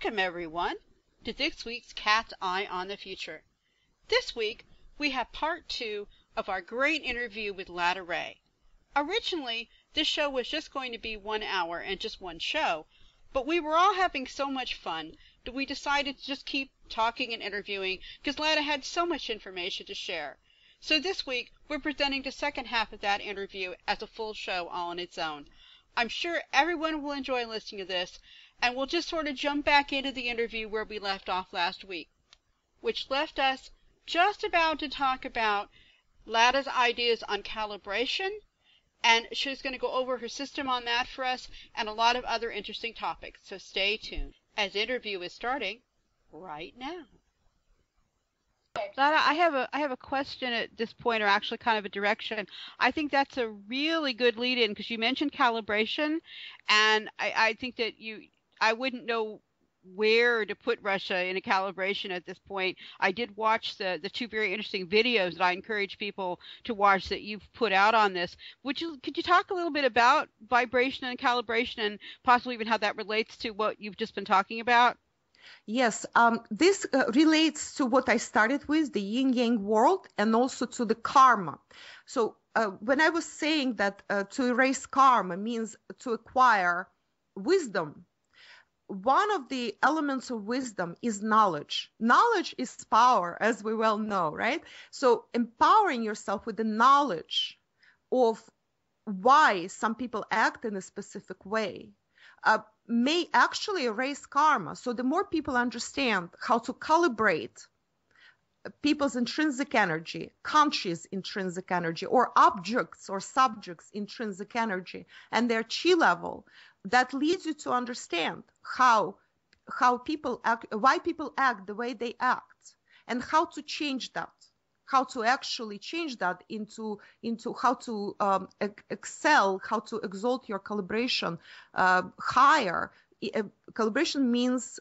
Welcome, everyone, to this week's Cat's Eye on the Future. This week, we have part 2 of our great interview with Lada. Originally, this show was just going to be 1 hour and just one show, but we were all having so much fun that we decided to just keep talking and interviewing because Lada had so much information to share. So this week, we're presenting the second half of that interview as a full show all on its own. I'm sure everyone will enjoy listening to this, and we'll just sort of jump back into the interview where we left off last week, which left us just about to talk about Lada's ideas on calibration, and she's going to go over her system on that for us and a lot of other interesting topics. So stay tuned, as the interview is starting right now. Lada, I have a question at this point, or actually kind of a direction. I think that's a really good lead-in because you mentioned calibration, and I think that I wouldn't know where to put Russia in a calibration at this point. I did watch the two very interesting videos that I encourage people to watch that you've put out on this. Could you talk a little bit about vibration and calibration and possibly even how that relates to what you've just been talking about? Yes, this relates to what I started with, the yin-yang world, and also to the karma. So when I was saying that to erase karma means to acquire wisdom, one of the elements of wisdom is knowledge. Knowledge is power, as we well know, right? So empowering yourself with the knowledge of why some people act in a specific way may actually erase karma. So the more people understand how to calibrate people's intrinsic energy, conscious intrinsic energy, or objects or subjects' intrinsic energy and their chi level, that leads you to understand how people act, why people act the way they act, and how to change that, how to actually change that into how to excel, how to exalt your calibration higher. Calibration means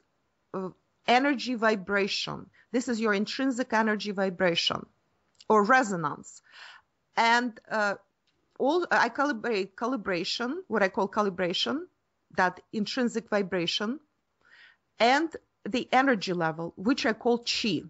energy vibration. This is your intrinsic energy vibration or resonance. And I calibrate calibration, what I call calibration, that intrinsic vibration, and the energy level, which I call chi.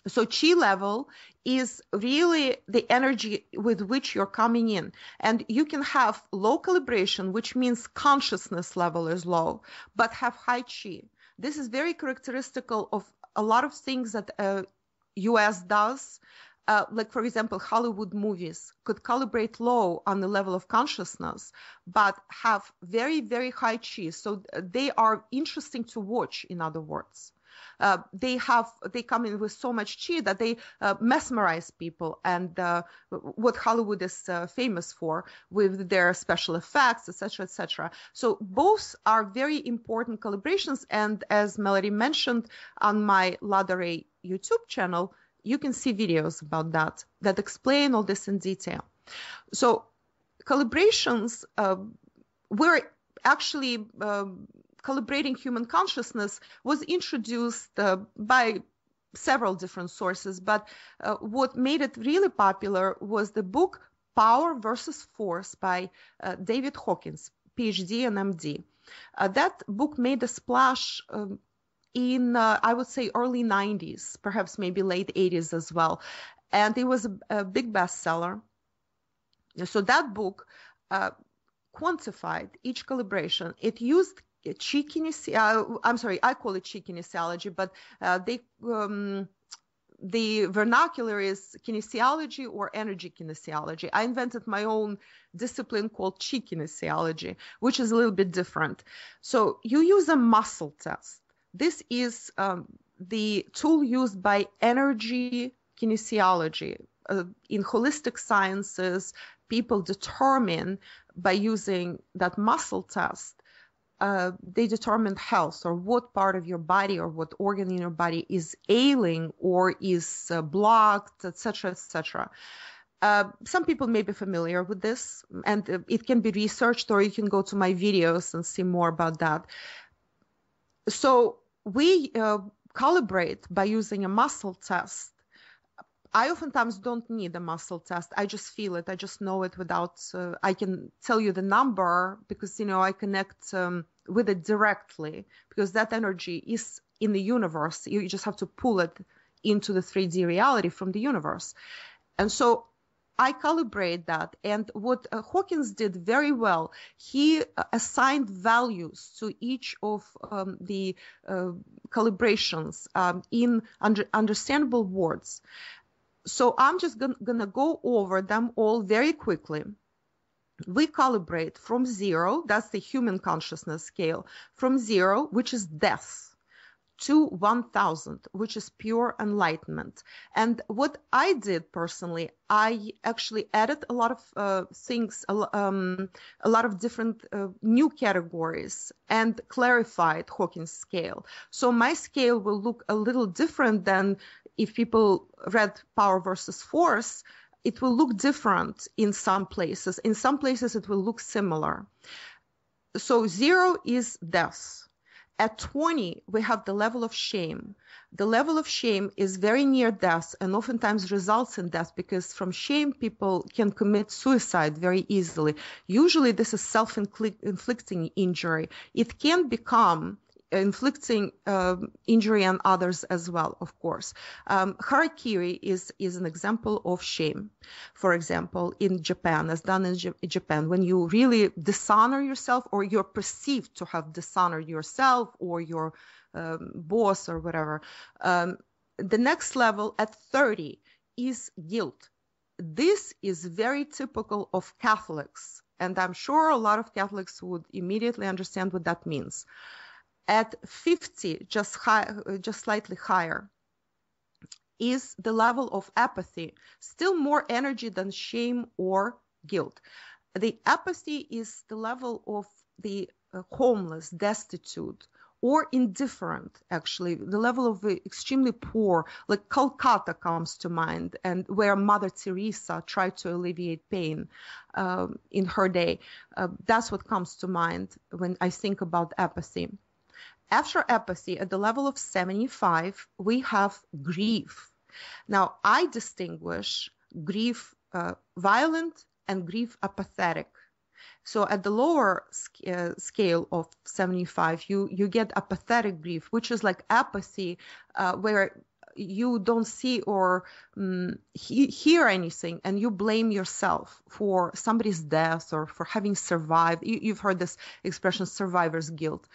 So chi level is really the energy with which you're coming in. And you can have low calibration, which means consciousness level is low, but have high chi. This is very characteristic of a lot of things that US does. Like, for example, Hollywood movies could calibrate low on the level of consciousness, but have very, very high chi. So they are interesting to watch, in other words. They come in with so much chi that they mesmerize people, and what Hollywood is famous for with their special effects, etc., etc. So both are very important calibrations, and as Melodi mentioned on my Lada YouTube channel, you can see videos about that explain all this in detail. So calibrations were actually calibrating human consciousness was introduced by several different sources, but what made it really popular was the book Power versus Force by David Hawkins, PhD and MD. That book made a splash in, I would say, early 90s, perhaps maybe late 80s as well. And it was a big bestseller. So that book quantified each calibration. It used chi kinesiology, I'm sorry, I call it chi kinesiology, but the vernacular is kinesiology or energy kinesiology. I invented my own discipline called chi kinesiology, which is a little bit different. So you use a muscle test. This is the tool used by energy kinesiology. In holistic sciences, people determine by using that muscle test, they determine health, or what part of your body or what organ in your body is ailing or is blocked, etc., etc. Some people may be familiar with this, and it can be researched, or you can go to my videos and see more about that. So we calibrate by using a muscle test. I oftentimes don't need a muscle test. I just feel it. I just know it without, I can tell you the number because, I connect with it directly, because that energy is in the universe. You just have to pull it into the 3D reality from the universe. And so I calibrate that. And what Hawkins did very well, he assigned values to each of the calibrations in understandable words. So I'm just going to go over them all very quickly. We calibrate from 0, that's the human consciousness scale, from 0, which is death, to 1000, which is pure enlightenment. And what I did personally, I actually added a lot of things, a lot of different new categories, and clarified Hawkins' scale. So my scale will look a little different than if people read Power versus Force. It will look different in some places. In some places, it will look similar. So 0 is death. At 20, we have the level of shame. The level of shame is very near death and oftentimes results in death, because from shame, people can commit suicide very easily. Usually, this is self-inflicting injury. It can become inflicting injury on others as well, of course. Harakiri is an example of shame. For example, in Japan, as done in Japan, when you really dishonor yourself, or you're perceived to have dishonored yourself or your boss or whatever. The next level at 30 is guilt. This is very typical of Catholics, and I'm sure a lot of Catholics would immediately understand what that means. At 50, just slightly higher, is the level of apathy, still more energy than shame or guilt. The apathy is the level of the homeless, destitute, or indifferent, actually, the level of the extremely poor, like Calcutta comes to mind, and where Mother Teresa tried to alleviate pain in her day. That's what comes to mind when I think about apathy. After apathy, at the level of 75, we have grief. Now, I distinguish grief violent and grief apathetic. So at the lower scale of 75, you get apathetic grief, which is like apathy, where you don't see or hear anything, and you blame yourself for somebody's death or for having survived. You've heard this expression, survivor's guilt.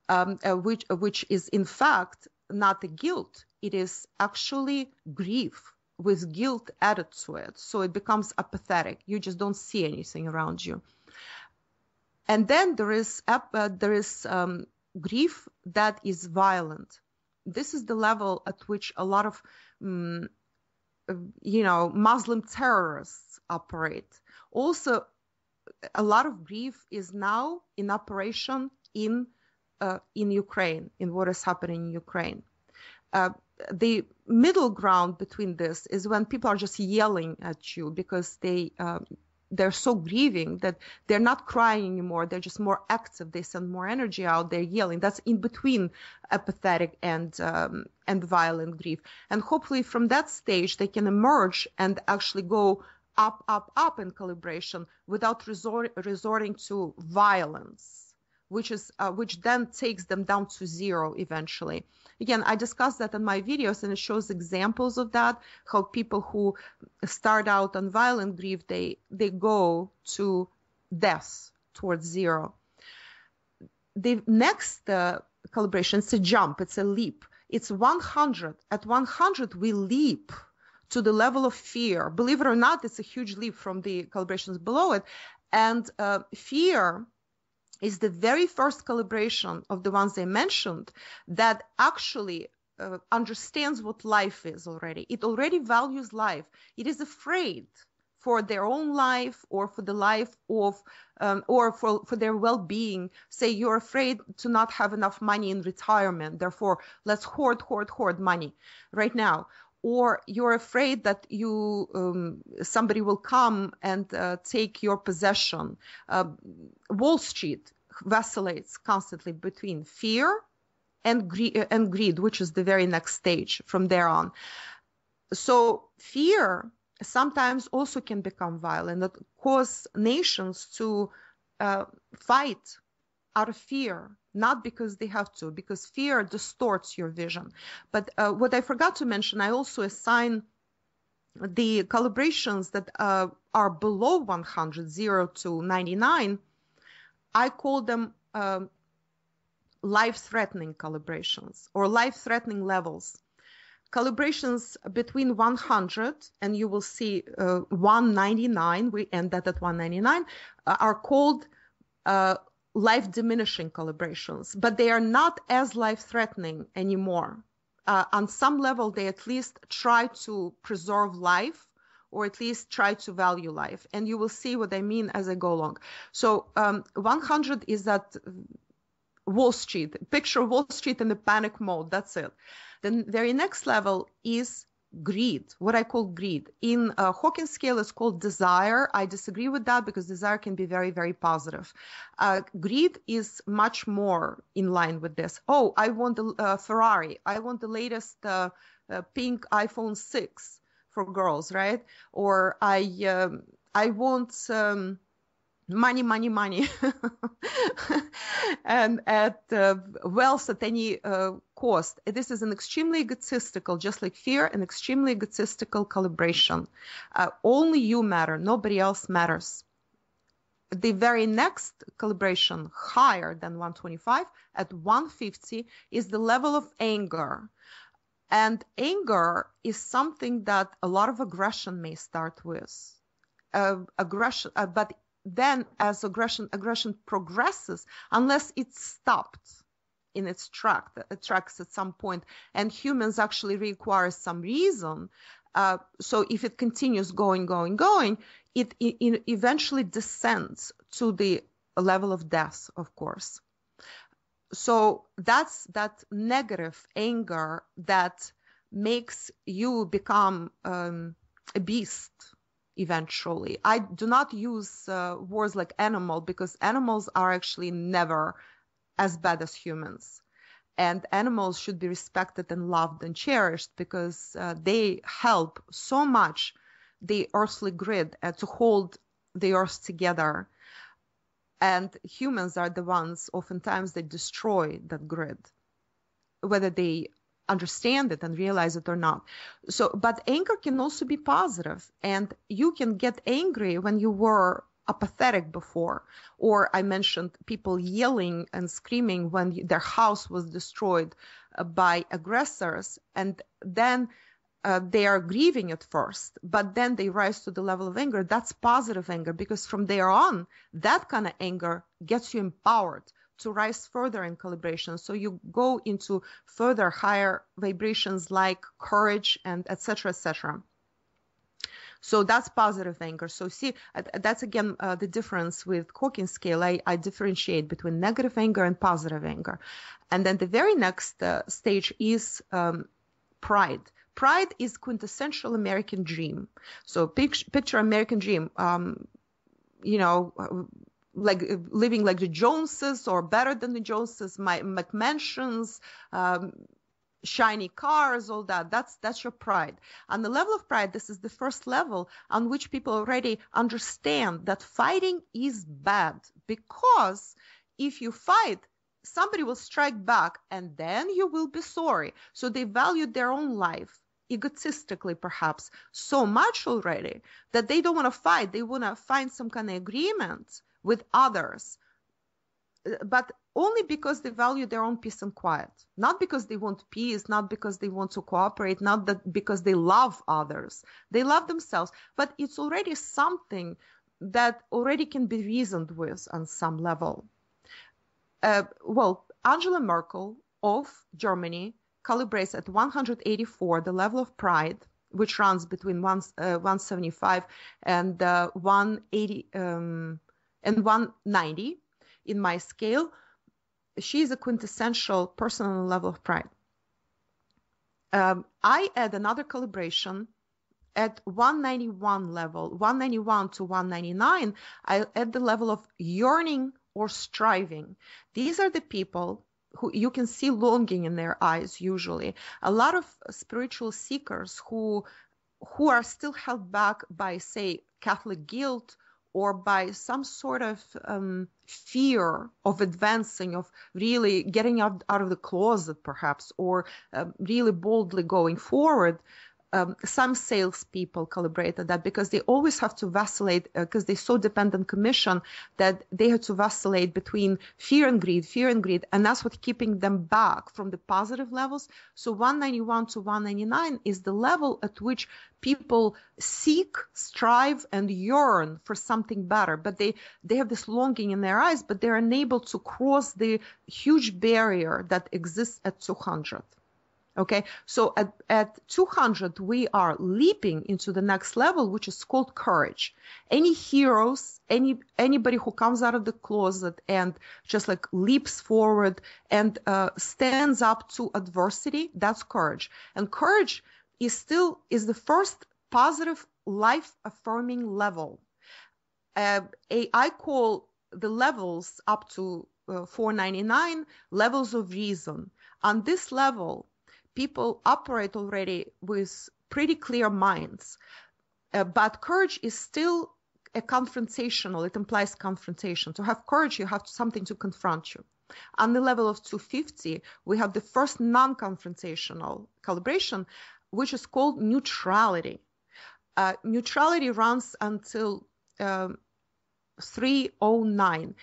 Which is in fact not a guilt, it is actually grief with guilt added to it. So it becomes apathetic. You just don't see anything around you. And then there is grief that is violent. This is the level at which a lot of Muslim terrorists operate. Also, a lot of grief is now in operation in Ukraine, in what is happening in Ukraine. The middle ground between this is when people are just yelling at you because they're so grieving that they're not crying anymore. They're just more active. They send more energy out. They're yelling. That's in between apathetic and violent grief. And hopefully from that stage, they can emerge and actually go up in calibration without resorting to violence, which then takes them down to 0 eventually. Again, I discussed that in my videos, and it shows examples of that, how people who start out on violent grief, they go to death, towards 0. The next calibration is a jump, it's a leap. It's 100. At 100, we leap to the level of fear. Believe it or not, it's a huge leap from the calibrations below it. And fear is the very first calibration of the ones I mentioned that actually understands what life is already. It already values life. It is afraid for their own life or for the life of, or for their well-being. Say you're afraid to not have enough money in retirement, therefore let's hoard money right now. Or you're afraid that somebody will come and take your possession. Wall Street vacillates constantly between fear and greed, which is the very next stage from there on. So fear sometimes also can become violent, that cause nations to fight out of fear, not because they have to, because fear distorts your vision. But what I forgot to mention, I also assign the calibrations that are below 100, 0 to 99. I call them life-threatening calibrations or life-threatening levels. Calibrations between 100 and you will see 199, we end that at 199, are called life-diminishing calibrations, but they are not as life-threatening anymore. On some level, they at least try to preserve life or at least try to value life. And you will see what I mean as I go along. So 100 is that Wall Street, picture Wall Street in the panic mode, that's it. The very next level is greed, what I call greed. In Hawkins scale, it's called desire. I disagree with that because desire can be very, very positive. Greed is much more in line with this. Oh, I want a Ferrari. I want the latest pink iPhone 6 for girls, right? Or I want money, money, money, and at wealth at any cost. This is an extremely egotistical, just like fear, an extremely egotistical calibration. Only you matter, nobody else matters. The very next calibration, higher than 125, at 150, is the level of anger. And anger is something that a lot of aggression may start with. But then as aggression progresses, unless it's stopped in its tracks at some point, and humans actually require some reason. So if it continues going, it eventually descends to the level of death, of course. So that's that negative anger that makes you become a beast. Eventually, I do not use words like animal because animals are actually never as bad as humans, and animals should be respected and loved and cherished because they help so much the earthly grid to hold the earth together, and humans are the ones oftentimes that destroy that grid, whether they understand it and realize it or not. So, but anger can also be positive, and you can get angry when you were apathetic before, or I mentioned people yelling and screaming when their house was destroyed by aggressors, and then they are grieving at first, but then they rise to the level of anger. That's positive anger, because from there on, that kind of anger gets you empowered to rise further in calibration. So you go into further higher vibrations like courage and etc., etc. So that's positive anger. So see, that's again the difference with Hawkins scale. I differentiate between negative anger and positive anger. And then the very next stage is pride. Pride is quintessential American dream. So picture American dream, like living like the Joneses or better than the Joneses, McMansions, shiny cars, all that. That's your pride. On the level of pride, this is the first level on which people already understand that fighting is bad, because if you fight, somebody will strike back and then you will be sorry. So they value their own life, egotistically perhaps, so much already that they don't want to fight. They want to find some kind of agreement with others, but only because they value their own peace and quiet, not because they want peace, not because they want to cooperate, not that because they love others. They love themselves, but it's already something that already can be reasoned with on some level. Well, Angela Merkel of Germany calibrates at 184, the level of pride, which runs between 175 and 180 and 190 in my scale. She is a quintessential person on the level of pride. I add another calibration at 191 level, 191 to 199. I add the level of yearning or striving. These are the people who you can see longing in their eyes usually. A lot of spiritual seekers who are still held back by, say, Catholic guilt or by some sort of fear of advancing, of really getting out of the closet, perhaps, or really boldly going forward. Some salespeople calibrated that because they always have to vacillate, because they're so dependent on commission that they have to vacillate between fear and greed, and that's what's keeping them back from the positive levels. So 191 to 199 is the level at which people seek, strive, and yearn for something better, but they have this longing in their eyes, but they're unable to cross the huge barrier that exists at 200. Okay, so at 200, we are leaping into the next level, which is called courage. Any heroes, anybody who comes out of the closet and just like leaps forward and stands up to adversity, that's courage. And courage is the first positive life-affirming level. I call the levels up to 499 levels of reason. On this level, people operate already with pretty clear minds, but courage is still a confrontational. It implies confrontation. To have courage, you have something to confront you. On the level of 250, we have the first non-confrontational calibration, which is called neutrality. Neutrality runs until 309.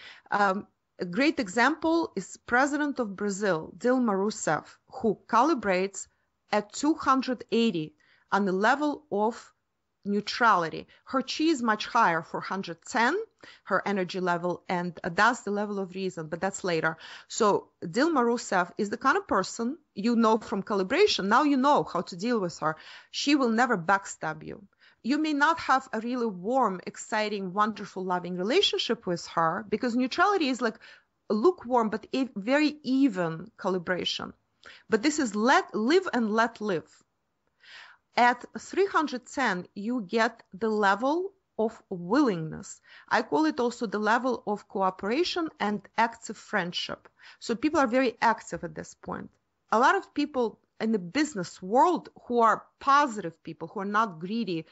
A great example is President of Brazil, Dilma Rousseff, who calibrates at 280 on the level of neutrality. Her chi is much higher, 410, her energy level, and that's the level of reason, but that's later. So Dilma Rousseff is the kind of person you know from calibration. Now you know how to deal with her. She will never backstab you. You may not have a really warm, exciting, wonderful, loving relationship with her because neutrality is like a lukewarm but very even calibration. But this is live and let live. At 310, you get the level of willingness. I call it also the level of cooperation and active friendship. So people are very active at this point. A lot of people in the business world who are positive people, who are not greedy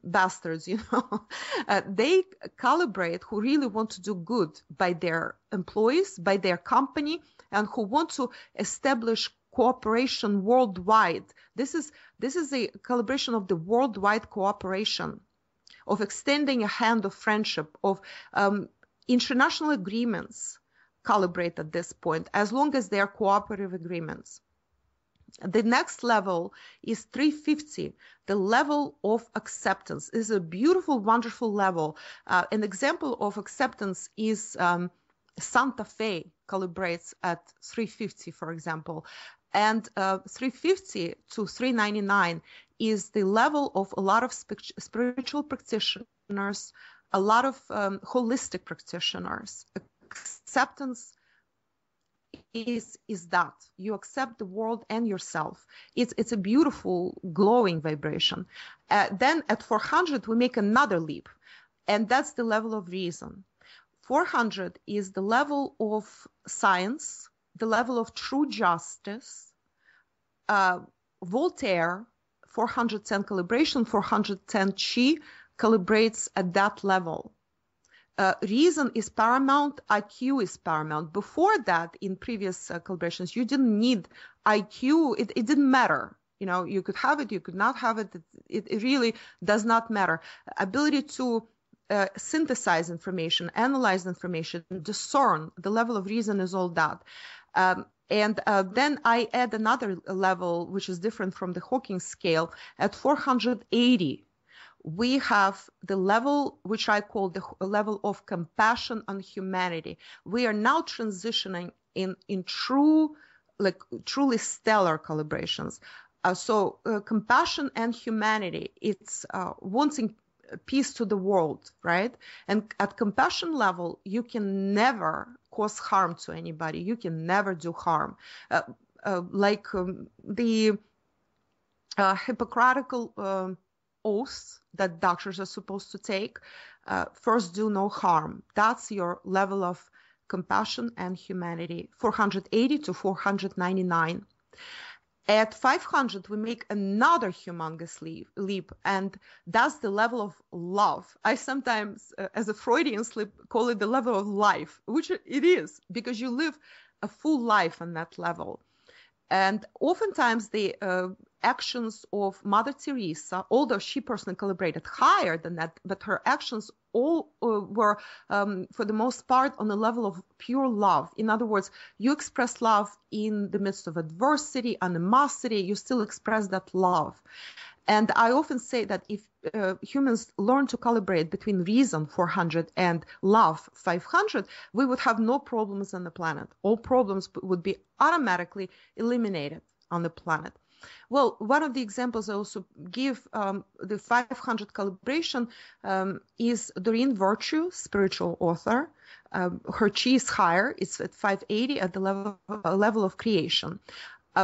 bastards, they calibrate, who really want to do good by their employees, by their company, and who want to establish cooperation worldwide. This is a calibration of the worldwide cooperation, of extending a hand of friendship, of international agreements calibrate at this point, as long as they are cooperative agreements. The next level is 350, the level of acceptance. This is a beautiful, wonderful level. An example of acceptance is Santa Fe calibrates at 350, for example. And 350 to 399 is the level of a lot of spiritual practitioners, a lot of holistic practitioners. Acceptance is that you accept the world and yourself. It's a beautiful, glowing vibration. Then at 400, we make another leap, and that's the level of reason. 400 is the level of science, the level of true justice. Voltaire, 410 calibration, 410 chi, calibrates at that level. Reason is paramount, IQ is paramount. Before that, in previous calibrations, you didn't need IQ. It didn't matter. You could have it, you could not have it. It really does not matter. Ability to synthesize information, analyze information, discern, the level of reason is all that. And then I add another level, which is different from the Hawking scale. At 480, we have the level which I call the level of compassion and humanity. We are now transitioning in true, truly stellar calibrations. So compassion and humanity, it's wanting peace to the world, right? And at compassion level, you can never cause harm to anybody. You can never do harm. The Hippocratical oath that doctors are supposed to take, first do no harm. That's your level of compassion and humanity, 480 to 499. At 500, we make another humongous leap, and that's the level of love. I sometimes, as a Freudian slip, call it the level of life, which it is, because you live a full life on that level. And oftentimes the actions of Mother Teresa, although she personally calibrated higher than that, but her actions all were, for the most part, on the level of pure love. In other words, you express love in the midst of adversity, animosity, you still express that love. And I often say that if humans learn to calibrate between reason 400 and love 500, we would have no problems on the planet. All problems would be automatically eliminated on the planet. Well, one of the examples I also give, the 500 calibration, is Doreen Virtue, spiritual author. Her chi is higher. It's at 580 at the level of creation.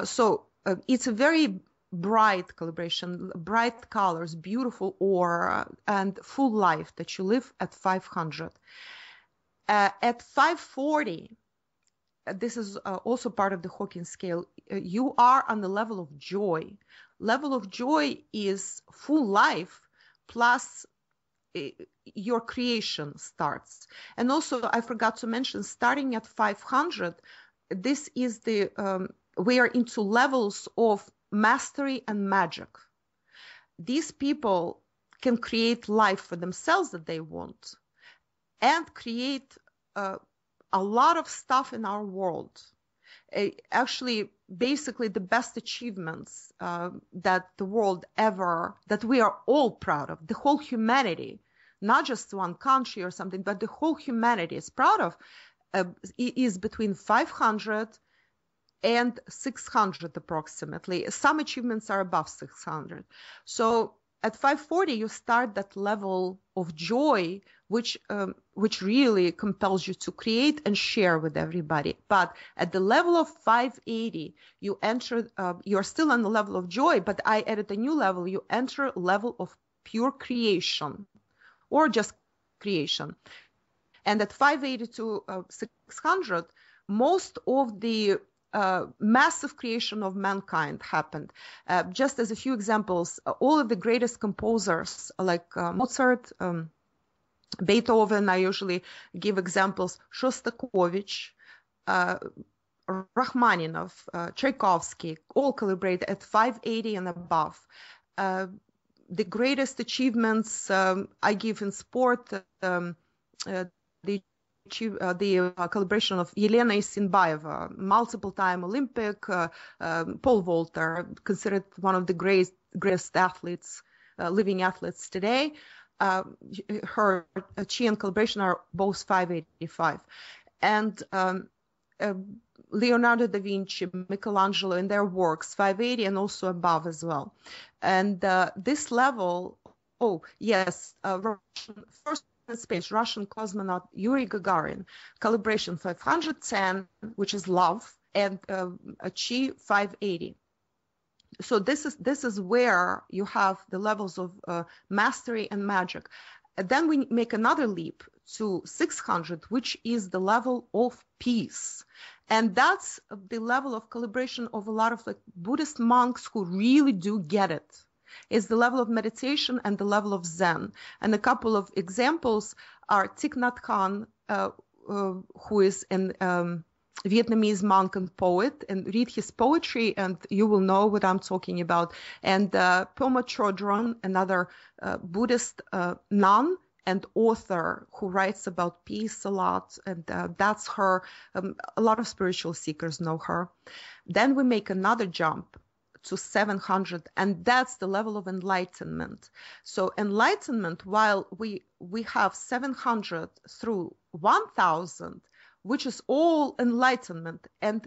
So it's a very bright calibration, bright colors, beautiful aura, and full life that you live at 500. At 540, this is also part of the Hawking scale, you are on the level of joy. Level of joy is full life plus your creation starts. And also, I forgot to mention, starting at 500, this is the, we are into levels of mastery and magic. These people can create life for themselves that they want and create a lot of stuff in our world. Actually, basically the best achievements that the world ever, that we are all proud of, the whole humanity, not just one country or something, but the whole humanity is proud of, is between 500 and 600 approximately. Some achievements are above 600. So at 540, you start that level of joy, which really compels you to create and share with everybody. But at the level of 580, you enter, you're still on the level of joy, but I added a new level. You enter level of pure creation or just creation. And at 580 to 600, most of the massive creation of mankind happened. Just as a few examples, all of the greatest composers like Mozart, Beethoven, I usually give examples, Shostakovich, Rachmaninoff, Tchaikovsky, all calibrate at 580 and above. The greatest achievements I give in sport, the calibration of Yelena Isinbayeva, multiple-time Olympic, pole vaulter, considered one of the greatest athletes, living athletes today. Her chi and calibration are both 585. And Leonardo da Vinci, Michelangelo in their works, 580 and also above as well. And this level, oh yes, first in space, Russian cosmonaut Yuri Gagarin, calibration 510, which is love, and a chi 580. So this is where you have the levels of mastery and magic. And then we make another leap to 600, which is the level of peace. And that's the level of calibration of a lot of like Buddhist monks who really do get it. It's the level of meditation and the level of Zen. And a couple of examples are Thich Nhat Hanh, who is an Vietnamese monk and poet, and read his poetry and you will know what I'm talking about. And Pema Chodron, another Buddhist nun and author who writes about peace a lot, and that's her. A lot of spiritual seekers know her. Then we make another jump to 700, and that's the level of enlightenment. So enlightenment, while we have 700 through 1000, which is all enlightenment, and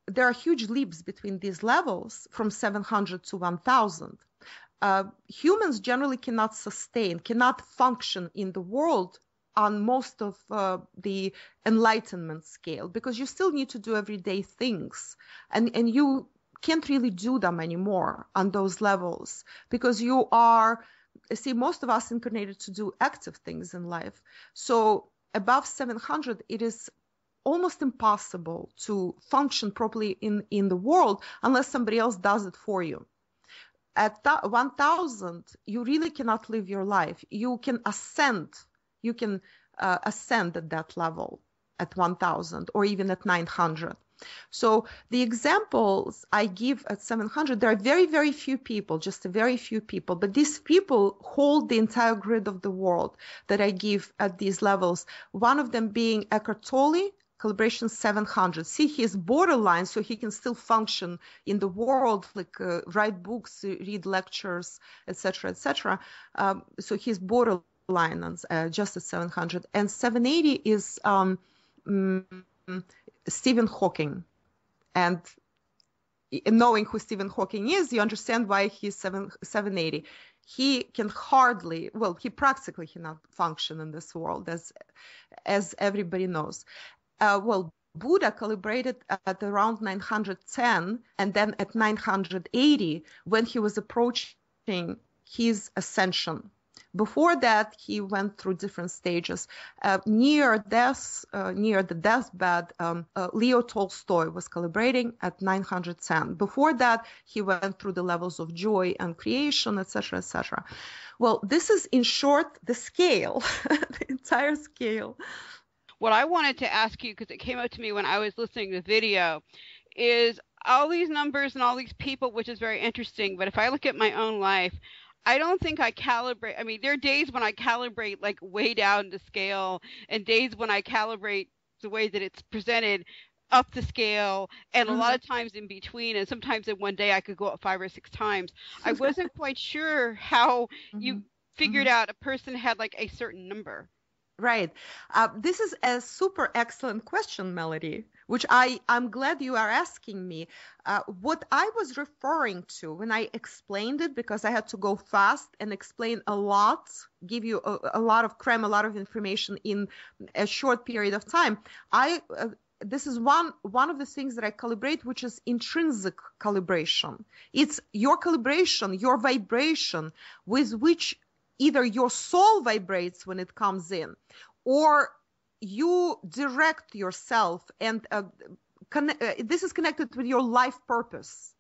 there are huge leaps between these levels from 700 to 1000. Humans generally cannot function in the world on most of the enlightenment scale, because you still need to do everyday things, and you can't really do them anymore on those levels, because you are, see, most of us incarnated to do active things in life. So above 700, it is almost impossible to function properly in the world unless somebody else does it for you. At 1000, you really cannot live your life. You can ascend. You can ascend at that level at 1000 or even at 900. So the examples I give at 700, there are very, very few people, just a very few people, but these people hold the entire grid of the world that I give at these levels. One of them being Eckhart Tolle, Calibration 700. See, he's borderline, so he can still function in the world, like write books, read lectures, etc., etc. So he's borderline on just at 700. And 780 is Stephen Hawking. And knowing who Stephen Hawking is, you understand why he's 780. He can hardly, well, he practically cannot function in this world, as everybody knows. Well, Buddha calibrated at around 910, and then at 980 when he was approaching his ascension. Before that, he went through different stages. Near the deathbed, Leo Tolstoy was calibrating at 910. Before that, he went through the levels of joy and creation, etc., etc. Well, this is, in short, the scale, the entire scale. What I wanted to ask you, because it came up to me when I was listening to the video, is all these numbers and all these people, which is very interesting. But if I look at my own life, I don't think I calibrate. I mean, there are days when I calibrate like way down to scale, and days when I calibrate the way that it's presented up the scale, and a lot of times in between, and sometimes in one day I could go up 5 or 6 times. I wasn't quite sure how you figured out a person had like a certain number. Right. This is a super excellent question, Melody, which I'm glad you are asking me. What I was referring to when I explained it, because I had to go fast and explain a lot, give you a lot of cram, a lot of information in a short period of time. This is one of the things that I calibrate, which is intrinsic calibration. It's your calibration, your vibration with which either your soul vibrates when it comes in, or you direct yourself, and this is connected with your life purpose.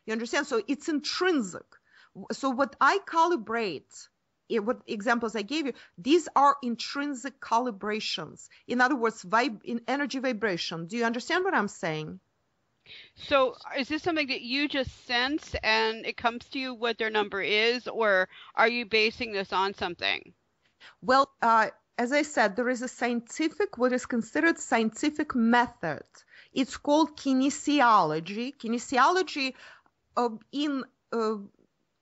You understand? So it's intrinsic. So what I calibrate, what examples I gave you, these are intrinsic calibrations. In other words, in energy vibration. Do you understand what I'm saying? So is this something that you just sense and it comes to you what their number is, or are you basing this on something? Well, as I said, there is a what is considered scientific method. It's called kinesiology. Kinesiology in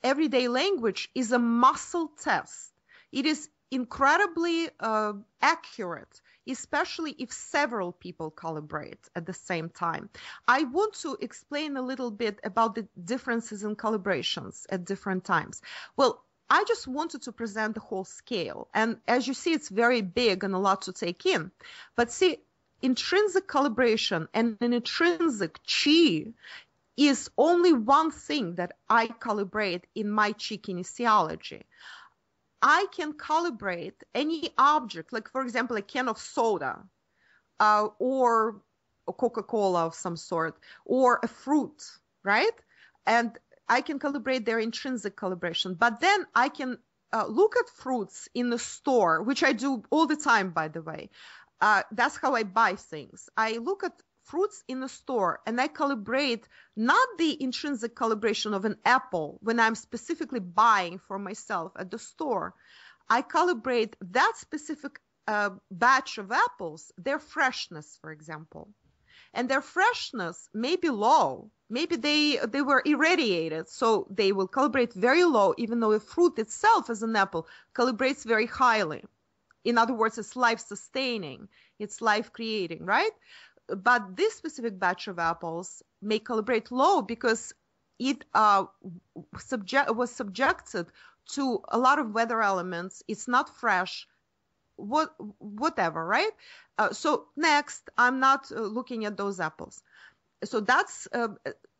everyday language is a muscle test. It is incredibly accurate, especially if several people calibrate at the same time. I want to explain a little bit about the differences in calibrations at different times. Well, I just wanted to present the whole scale. And as you see, it's very big and a lot to take in. But see, intrinsic calibration and an intrinsic chi is only one thing that I calibrate in my chi kinesiology. I can calibrate any object, like, for example, a can of soda or a Coca-Cola of some sort, or a fruit, right? And I can calibrate their intrinsic calibration. But then I can look at fruits in the store, which I do all the time, by the way. That's how I buy things. I look at fruits in the store and I calibrate not the intrinsic calibration of an apple when I'm specifically buying for myself at the store. I calibrate that specific batch of apples, their freshness, for example. And their freshness may be low. Maybe they were irradiated, so they will calibrate very low, even though the fruit itself as an apple calibrates very highly. In other words, it's life-sustaining, it's life-creating, right? But this specific batch of apples may calibrate low because it was subjected to a lot of weather elements. It's not fresh, whatever, right? So next, I'm not looking at those apples. So that's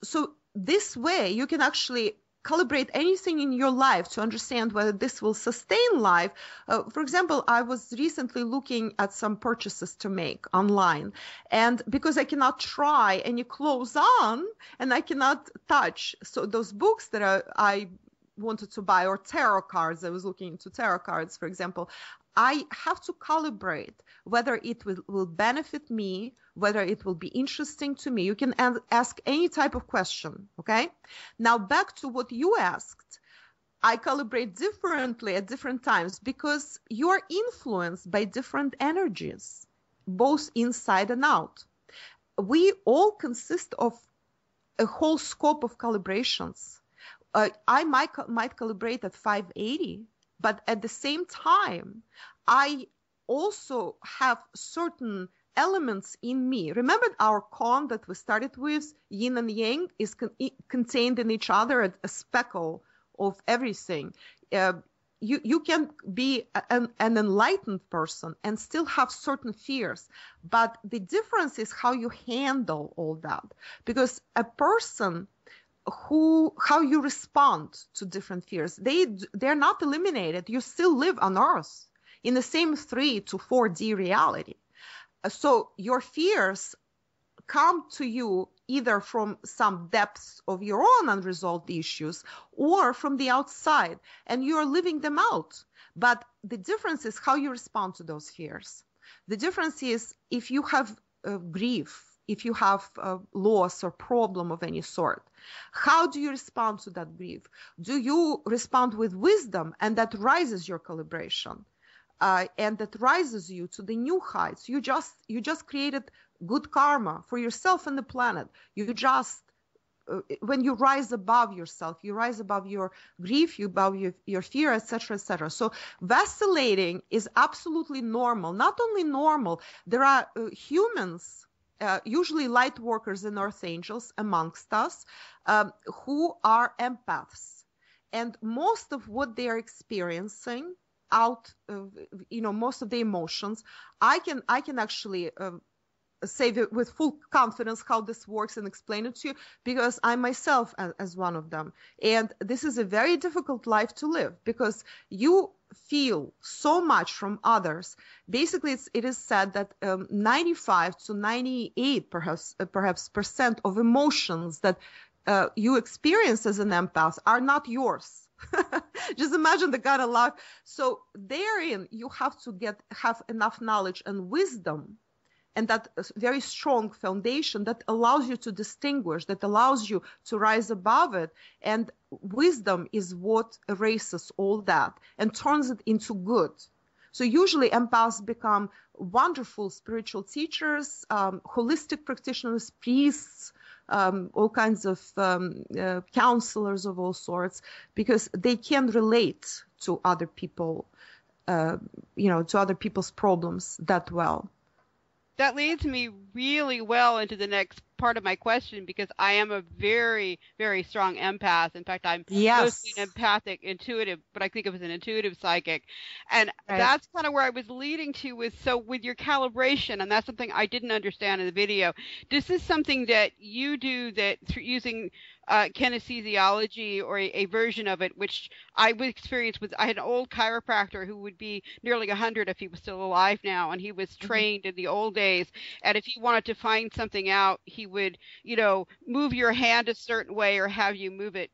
so this way you can actually calibrate anything in your life to understand whether this will sustain life. For example, I was recently looking at some purchases to make online, and because I cannot try any clothes on and I cannot touch, so those books that I wanted to buy, or tarot cards, I was looking into tarot cards, for example, I have to calibrate whether it will benefit me, whether it will be interesting to me. You can ask any type of question, okay? Now back to what you asked. I calibrate differently at different times because you are influenced by different energies, both inside and out. We all consist of a whole scope of calibrations. I might calibrate at 580, but at the same time, I also have certain elements in me. Remember our con that we started with, yin and yang, is contained in each other, a speckle of everything. You can be an enlightened person and still have certain fears, but the difference is how you handle all that. Because a person how you respond to different fears, they're not eliminated. You still live on Earth in the same 3 to 4D reality. So your fears come to you either from some depths of your own unresolved issues or from the outside, and you are living them out. But the difference is how you respond to those fears. The difference is if you have grief, if you have a loss or problem of any sort, how do you respond to that grief? Do you respond with wisdom, and that raises your calibration, and that rises you to the new heights? You just created good karma for yourself and the planet. You just when you rise above yourself, you rise above your grief, you above your fear, etc., etc. So vacillating is absolutely normal. Not only normal, there are humans, usually light workers and earth angels amongst us, who are empaths, and most of what they are experiencing out, most of the emotions, I can actually say with full confidence how this works and explain it to you, because I myself as one of them. And this is a very difficult life to live because you feel so much from others. Basically, it is said that 95 to 98 perhaps percent of emotions that you experience as an empath are not yours. Just imagine the kind of life. So therein, you have to have enough knowledge and wisdom, and that very strong foundation that allows you to distinguish, that allows you to rise above it. And wisdom is what erases all that and turns it into good. So usually empaths become wonderful spiritual teachers, holistic practitioners, priests, all kinds of counselors of all sorts, because they can relate to other people, to other people's problems that well. That leads me really well into the next part of my question, because I am a very, very strong empath. In fact, I'm mostly an empathic intuitive, but I think of it as an intuitive psychic. And that's kind of where I was leading to with your calibration, and that's something I didn't understand in the video. This is something that you do that through using kinesiology, or a version of it, which I would experience with, I had an old chiropractor who would be nearly 100 if he was still alive now, and he was trained in the old days, and if he wanted to find something out, he would, move your hand a certain way or have you move it.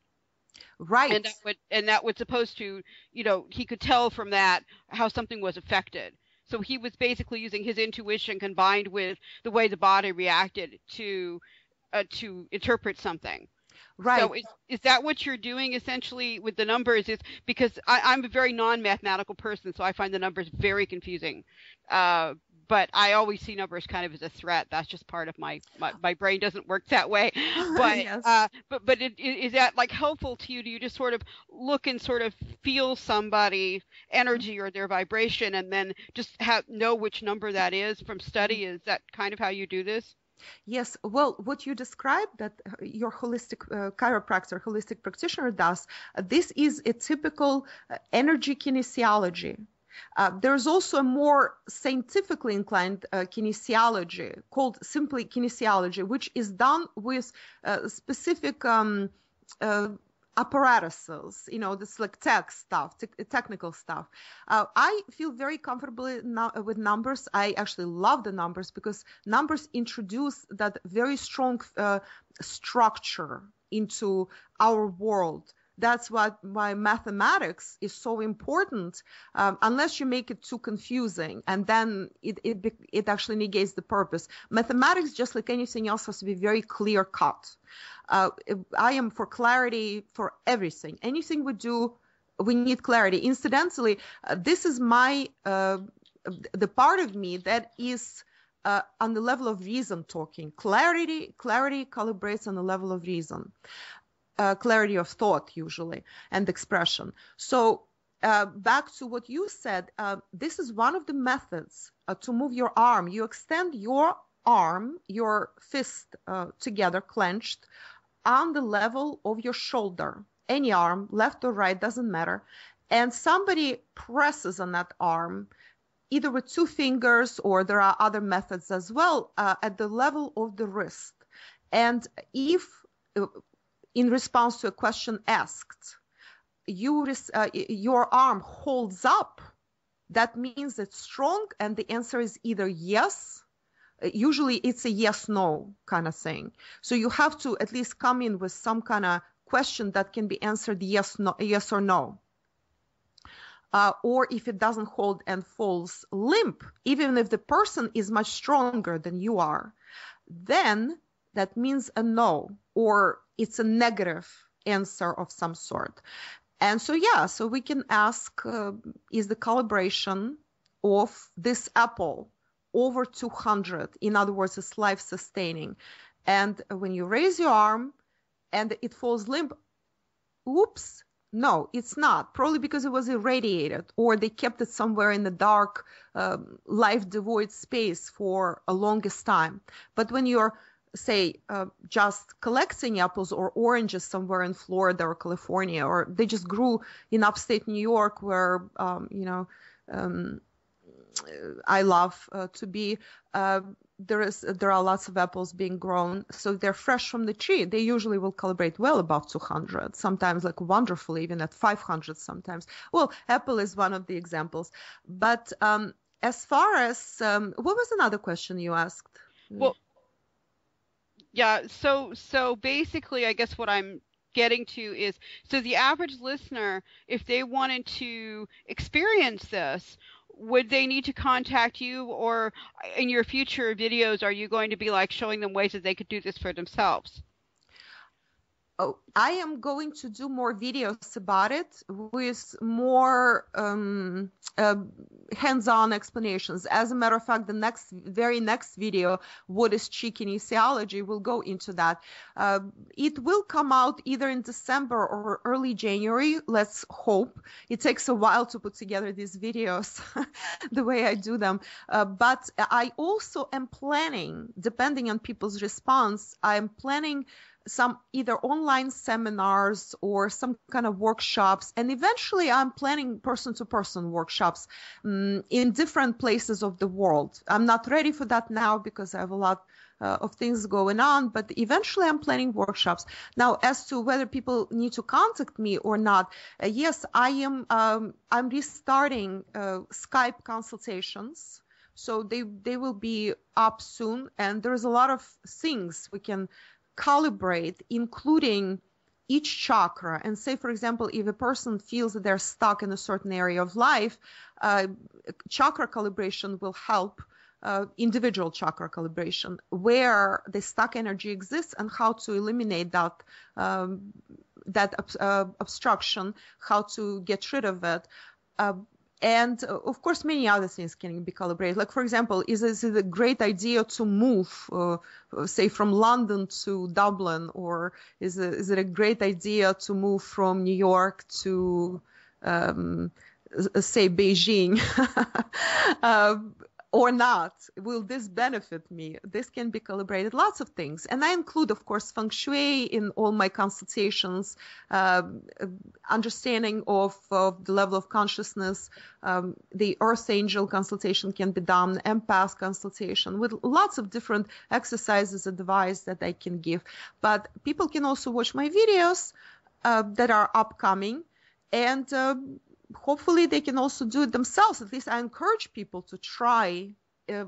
Right. And that would supposed to, he could tell from that how something was affected. So he was basically using his intuition combined with the way the body reacted to interpret something. Right. So is that what you're doing essentially with the numbers? Is because I'm a very non-mathematical person, so I find the numbers very confusing. But I always see numbers kind of as a threat. That's just part of my brain doesn't work that way. But yes. but is that like helpful to you? Do you just sort of look and sort of feel somebody's energy or their vibration, and then just know which number that is from study? Is that kind of how you do this? Yes. Well, what you described that your holistic chiropractor, holistic practitioner does, this is a typical energy kinesiology. There's also a more scientifically inclined kinesiology called simply kinesiology, which is done with specific apparatuses, this like tech stuff, technical stuff. I feel very comfortable with numbers. I actually love the numbers because numbers introduce that very strong structure into our world. That's why mathematics is so important, unless you make it too confusing, and then it actually negates the purpose. Mathematics, just like anything else, has to be very clear cut. I am for clarity for everything. Anything we do, we need clarity. Incidentally, this is the part of me that is on the level of reason talking. Clarity calibrates on the level of reason. Clarity of thought usually and expression. So back to what you said, this is one of the methods to move your arm. You extend your arm, your fist together, clenched, on the level of your shoulder. Any arm, left or right, doesn't matter. And somebody presses on that arm, either with 2 fingers, or there are other methods as well, at the level of the wrist. And if in response to a question asked, your arm holds up, that means it's strong, and the answer is either yes. Usually it's a yes-no kind of thing. So you have to at least come in with some kind of question that can be answered yes or no. Or if it doesn't hold and falls limp, even if the person is much stronger than you are, then that means a no, or it's a negative answer of some sort. And so, so we can ask, is the calibration of this apple over 200? In other words, it's life-sustaining. And when you raise your arm and it falls limp, oops, no, it's not. Probably because it was irradiated, or they kept it somewhere in the dark, life-devoid space for a longest time. But when you're say just collecting apples or oranges somewhere in Florida or California, or they just grew in upstate New York where I love to be, there are lots of apples being grown, so they're fresh from the tree. They usually will calibrate well above 200, sometimes like wonderfully even at 500 sometimes. Well, apple is one of the examples. But as far as what was another question you asked? Well, yeah, so basically, I guess what I'm getting to is, so the average listener, if they wanted to experience this, would they need to contact you, or in your future videos, are you going to be like showing them ways that they could do this for themselves? Oh, I am going to do more videos about it with more hands-on explanations. As a matter of fact, the very next video, What is Chi Kinesiology, will go into that. It will come out either in December or early January, let's hope. It takes a while to put together these videos the way I do them. But I also am planning, depending on people's response, I'm planning some either online seminars or some kind of workshops, and eventually I'm planning person-to-person workshops in different places of the world. I'm not ready for that now because I have a lot of things going on, but eventually I'm planning workshops. Now, as to whether people need to contact me or not, yes, I am. I'm restarting Skype consultations. So they will be up soon, and there's a lot of things we can calibrate, including each chakra. And say, for example, if a person feels that they're stuck in a certain area of life, chakra calibration will help, individual chakra calibration, where the stuck energy exists and how to eliminate that obstruction, how to get rid of it. And of course, many other things can be calibrated. Like, for example, is it a great idea to move, say, from London to Dublin, or is it a great idea to move from New York to, say, Beijing? Or not? Will this benefit me? This can be calibrated, lots of things. And I include, of course, feng shui in all my consultations, understanding of the level of consciousness. The Earth Angel consultation can be done, empath consultation, with lots of different exercises, advice that I can give. But people can also watch my videos that are upcoming, and hopefully they can also do it themselves. At least I encourage people to try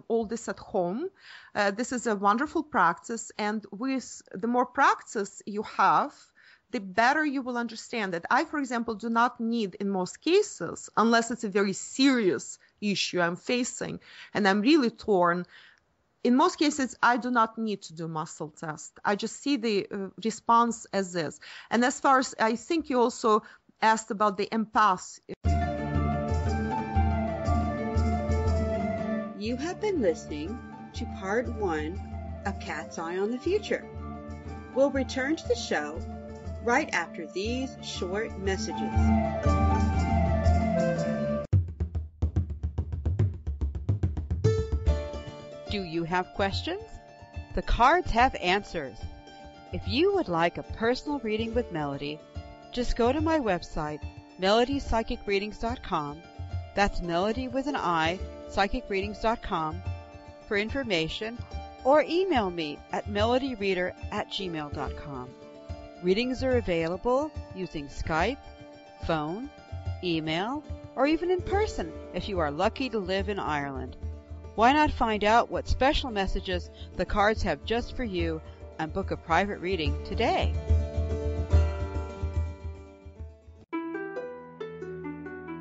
all this at home. This is a wonderful practice, and with the more practice you have, the better you will understand it. I, for example, do not need, in most cases, unless it's a very serious issue I'm facing and I'm really torn, in most cases, I do not need to do muscle test. I just see the response as is. And as far as, I think you also asked about the empaths. You have been listening to part 1 of Cat's Eye on the Future. We'll return to the show right after these short messages. Do you have questions? The cards have answers. If you would like a personal reading with Melodi, just go to my website, melodipsychicreadings.com. That's Melodi with an I, psychicreadings.com for information, or email me at melodireader@gmail.com. Readings are available using Skype, phone, email, or even in person if you are lucky to live in Ireland. Why not find out what special messages the cards have just for you and book a private reading today?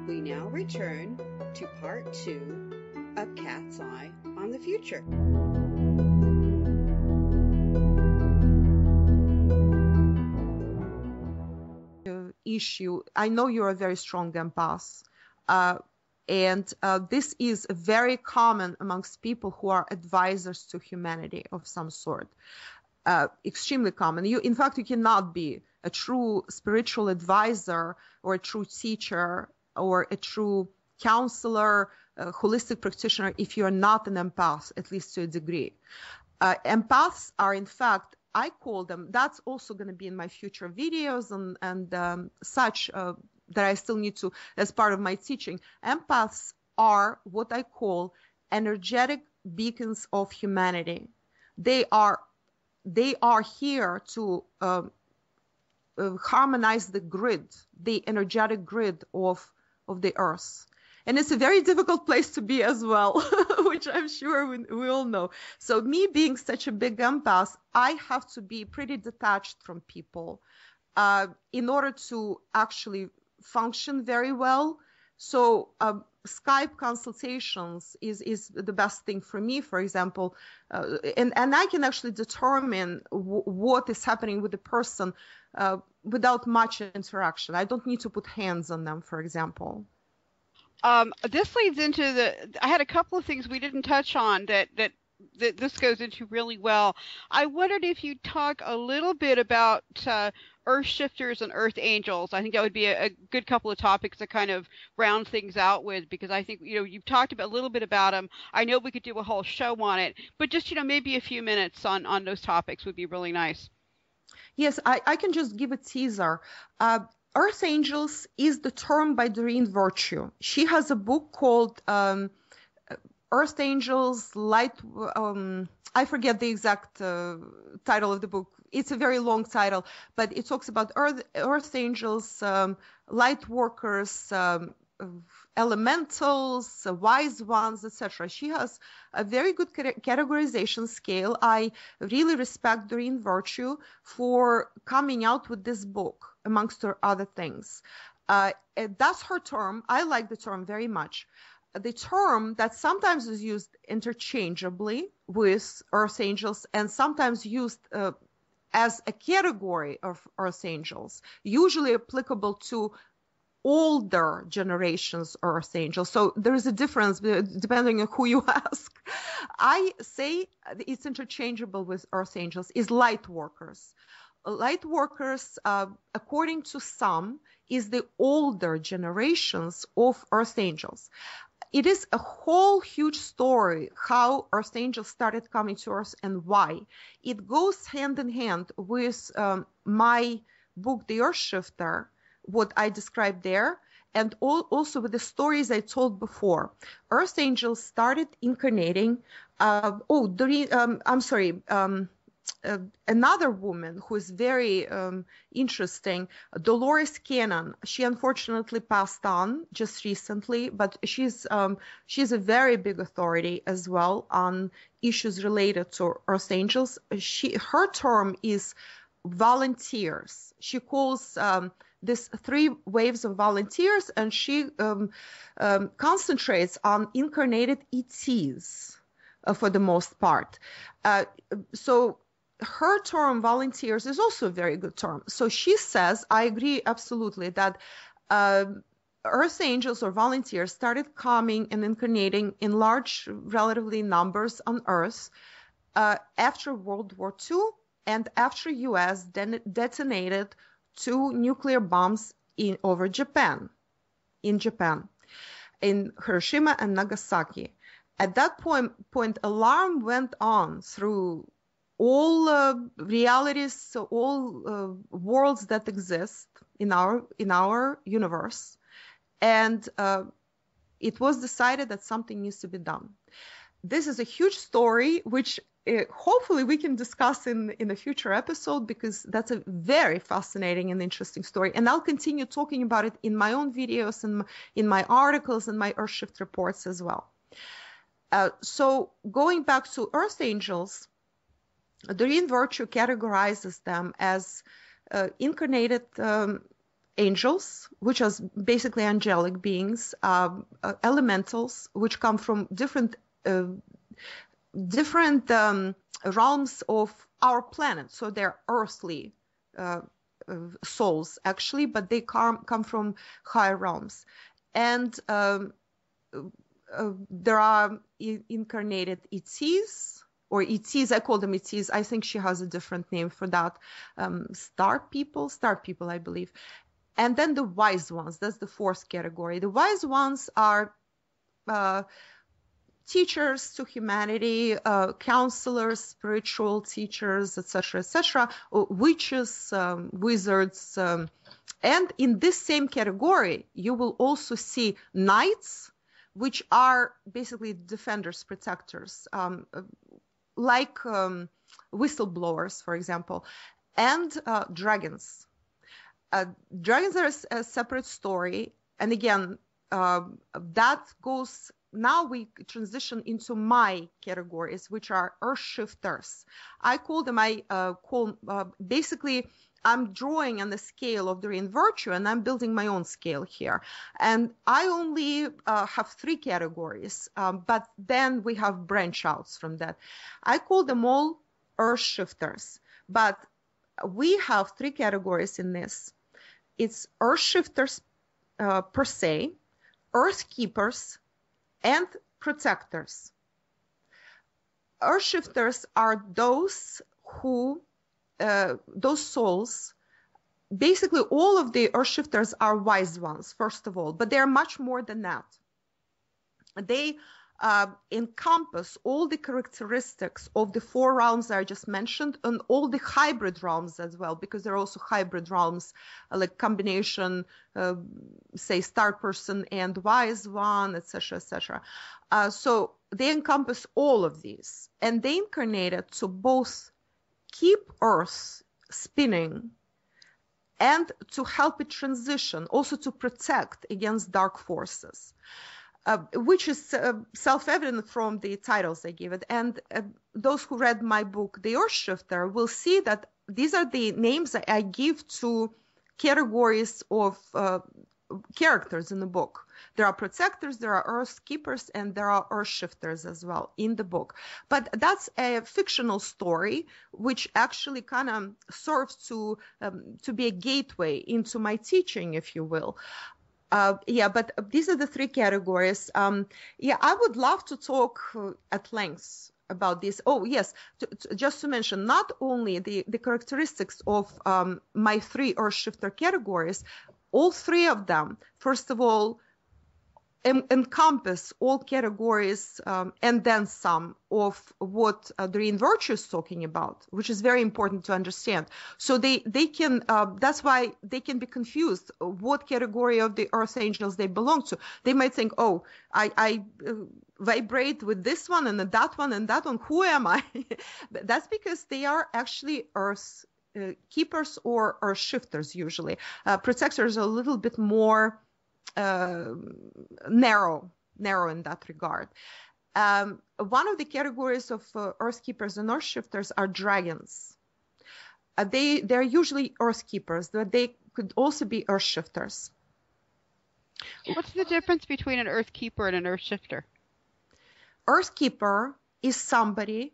We now return to part 2 of Cat's Eye on the Future. Issue. I know you're a very strong empath. And this is very common amongst people who are advisors to humanity of some sort. Extremely common. In fact, you cannot be a true spiritual advisor or a true teacher or a true counselor, holistic practitioner if you're not an empath, at least to a degree. Empaths are, in fact, I call them, that's also going to be in my future videos and such, that I still need to, as part of my teaching. Empaths are what I call energetic beacons of humanity. They are here to harmonize the grid, the energetic grid of the earth. And it's a very difficult place to be as well, which I'm sure we all know. So me being such a big empath, I have to be pretty detached from people in order to actually function very well. So Skype consultations is the best thing for me, for example, and I can actually determine what is happening with the person without much interaction. I don't need to put hands on them, for example. This leads into I had a couple of things we didn't touch on that this goes into really well. I wondered if you'd talk a little bit about earth shifters and earth angels. I think that would be a good couple of topics to kind of round things out with, because I think, you've talked a little bit about them. I know we could do a whole show on it, but just, maybe a few minutes on those topics would be really nice. Yes, I can just give a teaser. Earth angels is the term by Doreen Virtue. She has a book called Earth Angels, Light, I forget the exact title of the book. It's a very long title, but it talks about Earth Angels, light workers, elementals, wise ones, etc. She has a very good categorization scale. I really respect Doreen Virtue for coming out with this book, amongst her other things. That's her term. I like the term very much. The term that sometimes is used interchangeably with earth angels and sometimes used as a category of earth angels, usually applicable to older generations earth angels. So there is a difference depending on who you ask. I say it's interchangeable with earth angels, is light workers. Light workers, according to some, is the older generations of earth angels. It is a whole huge story how earth angels started coming to Earth and why. It goes hand in hand with my book, The Earth Shifter, what I described there, and also with the stories I told before. Earth angels started incarnating. another woman who is very interesting, Dolores Cannon. She unfortunately passed on just recently, but she's a very big authority as well on issues related to Earth Angels. Her term is volunteers. She calls this 3 waves of volunteers, and she concentrates on incarnated ETs for the most part. So her term volunteers is also a very good term. So she says, I agree absolutely that Earth Angels or volunteers started coming and incarnating in large relatively numbers on Earth after World War II and after US detonated 2 nuclear bombs over Japan, in Hiroshima and Nagasaki. At that point, alarm went on through all realities, all worlds that exist in our universe, and it was decided that something needs to be done. This is a huge story, which hopefully we can discuss in a future episode, because that's a very fascinating and interesting story. And I'll continue talking about it in my own videos and in my articles and my Earthshift reports as well. So going back to Earth Angels, Doreen Virtue categorizes them as incarnated angels, which are basically angelic beings, elementals, which come from different realms of our planet. So they're earthly souls, actually, but they come from higher realms. And there are incarnated ETs, or ETs, I call them ETs. I think she has a different name for that. Star people, I believe. And then the wise ones, that's the 4th category. The wise ones are teachers to humanity, counselors, spiritual teachers, etc., witches, wizards. And in this same category, you will also see knights, which are basically defenders, protectors, like whistleblowers, for example, and dragons. Dragons are a separate story. And again, that goes, now we transition into my categories, which are earth shifters. I call them, basically, I'm drawing on the scale of Doreen Virtue, and I'm building my own scale here. And I only have 3 categories, but then we have branch outs from that. I call them all earth shifters, but we have 3 categories in this. It's earth shifters per se, earth keepers, and protectors. Earth shifters are those souls. Basically, all of the earth shifters are wise ones, first of all, but they're much more than that. They encompass all the characteristics of the 4 realms I just mentioned, and all the hybrid realms as well, because there are also hybrid realms, like combination, say, star person and wise one, etc., etc. So they encompass all of these, and they incarnated to both keep Earth spinning and to help it transition, also to protect against dark forces, which is self-evident from the titles I give it. And those who read my book, The Earth Shifter, will see that these are the names that I give to categories of characters in the book. There are protectors, there are earth keepers, and there are earth shifters as well in the book. But that's a fictional story, which actually kind of serves to be a gateway into my teaching, if you will. But these are the 3 categories. I would love to talk at length about this. Oh, yes, just to mention, not only the characteristics of my 3 earth shifter categories, all 3 of them, first of all, encompass all categories and then some of what Doreen Virtue is talking about, which is very important to understand. So they can, that's why they can be confused what category of the earth angels they belong to. They might think, oh, I vibrate with this one and that one and that one. Who am I? That's because they are actually earth keepers or earth shifters usually. Protectors are a little bit more narrow in that regard. One of the categories of earth keepers and earth shifters are dragons. They're usually earth keepers, but they could also be earth shifters. What's the difference between an earth keeper and an earth shifter? Earth keeper is somebody,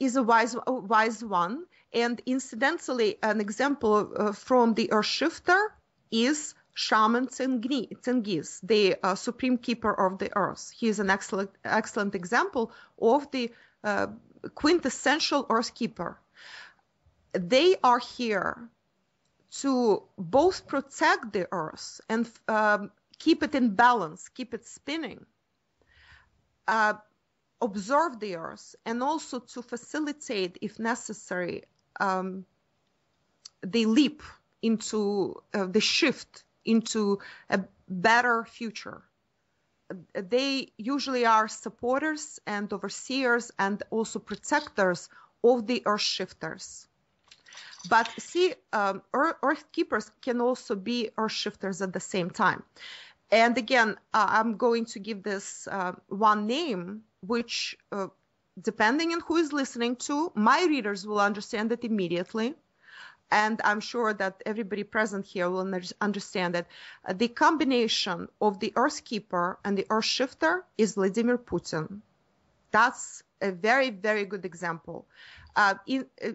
is a wise one, and incidentally, an example from the earth shifter is Shaman Tengiz, the supreme keeper of the earth. He is an excellent example of the quintessential earth keeper. They are here to both protect the earth and keep it in balance, keep it spinning, observe the earth, and also to facilitate, if necessary, the leap into the shift into a better future. They usually are supporters and overseers and also protectors of the earth shifters. But see, earth keepers can also be earth shifters at the same time. And again, I'm going to give this one name, which depending on who is listening to, my readers will understand it immediately. And I'm sure that everybody present here will understand that the combination of the earth keeper and the earth shifter is Vladimir Putin. That's a very, very good example.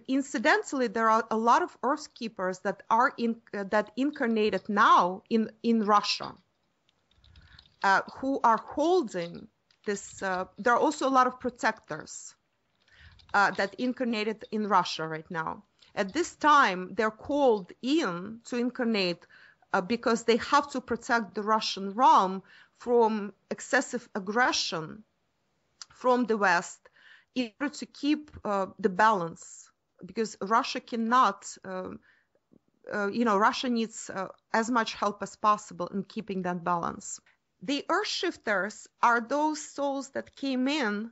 Incidentally, there are a lot of earth keepers that are that incarnated now in Russia, who are holding this. There are also a lot of protectors that incarnated in Russia right now. At this time, they're called in to incarnate because they have to protect the Russian realm from excessive aggression from the West in order to keep the balance, because Russia cannot, Russia needs as much help as possible in keeping that balance. The earth shifters are those souls that came in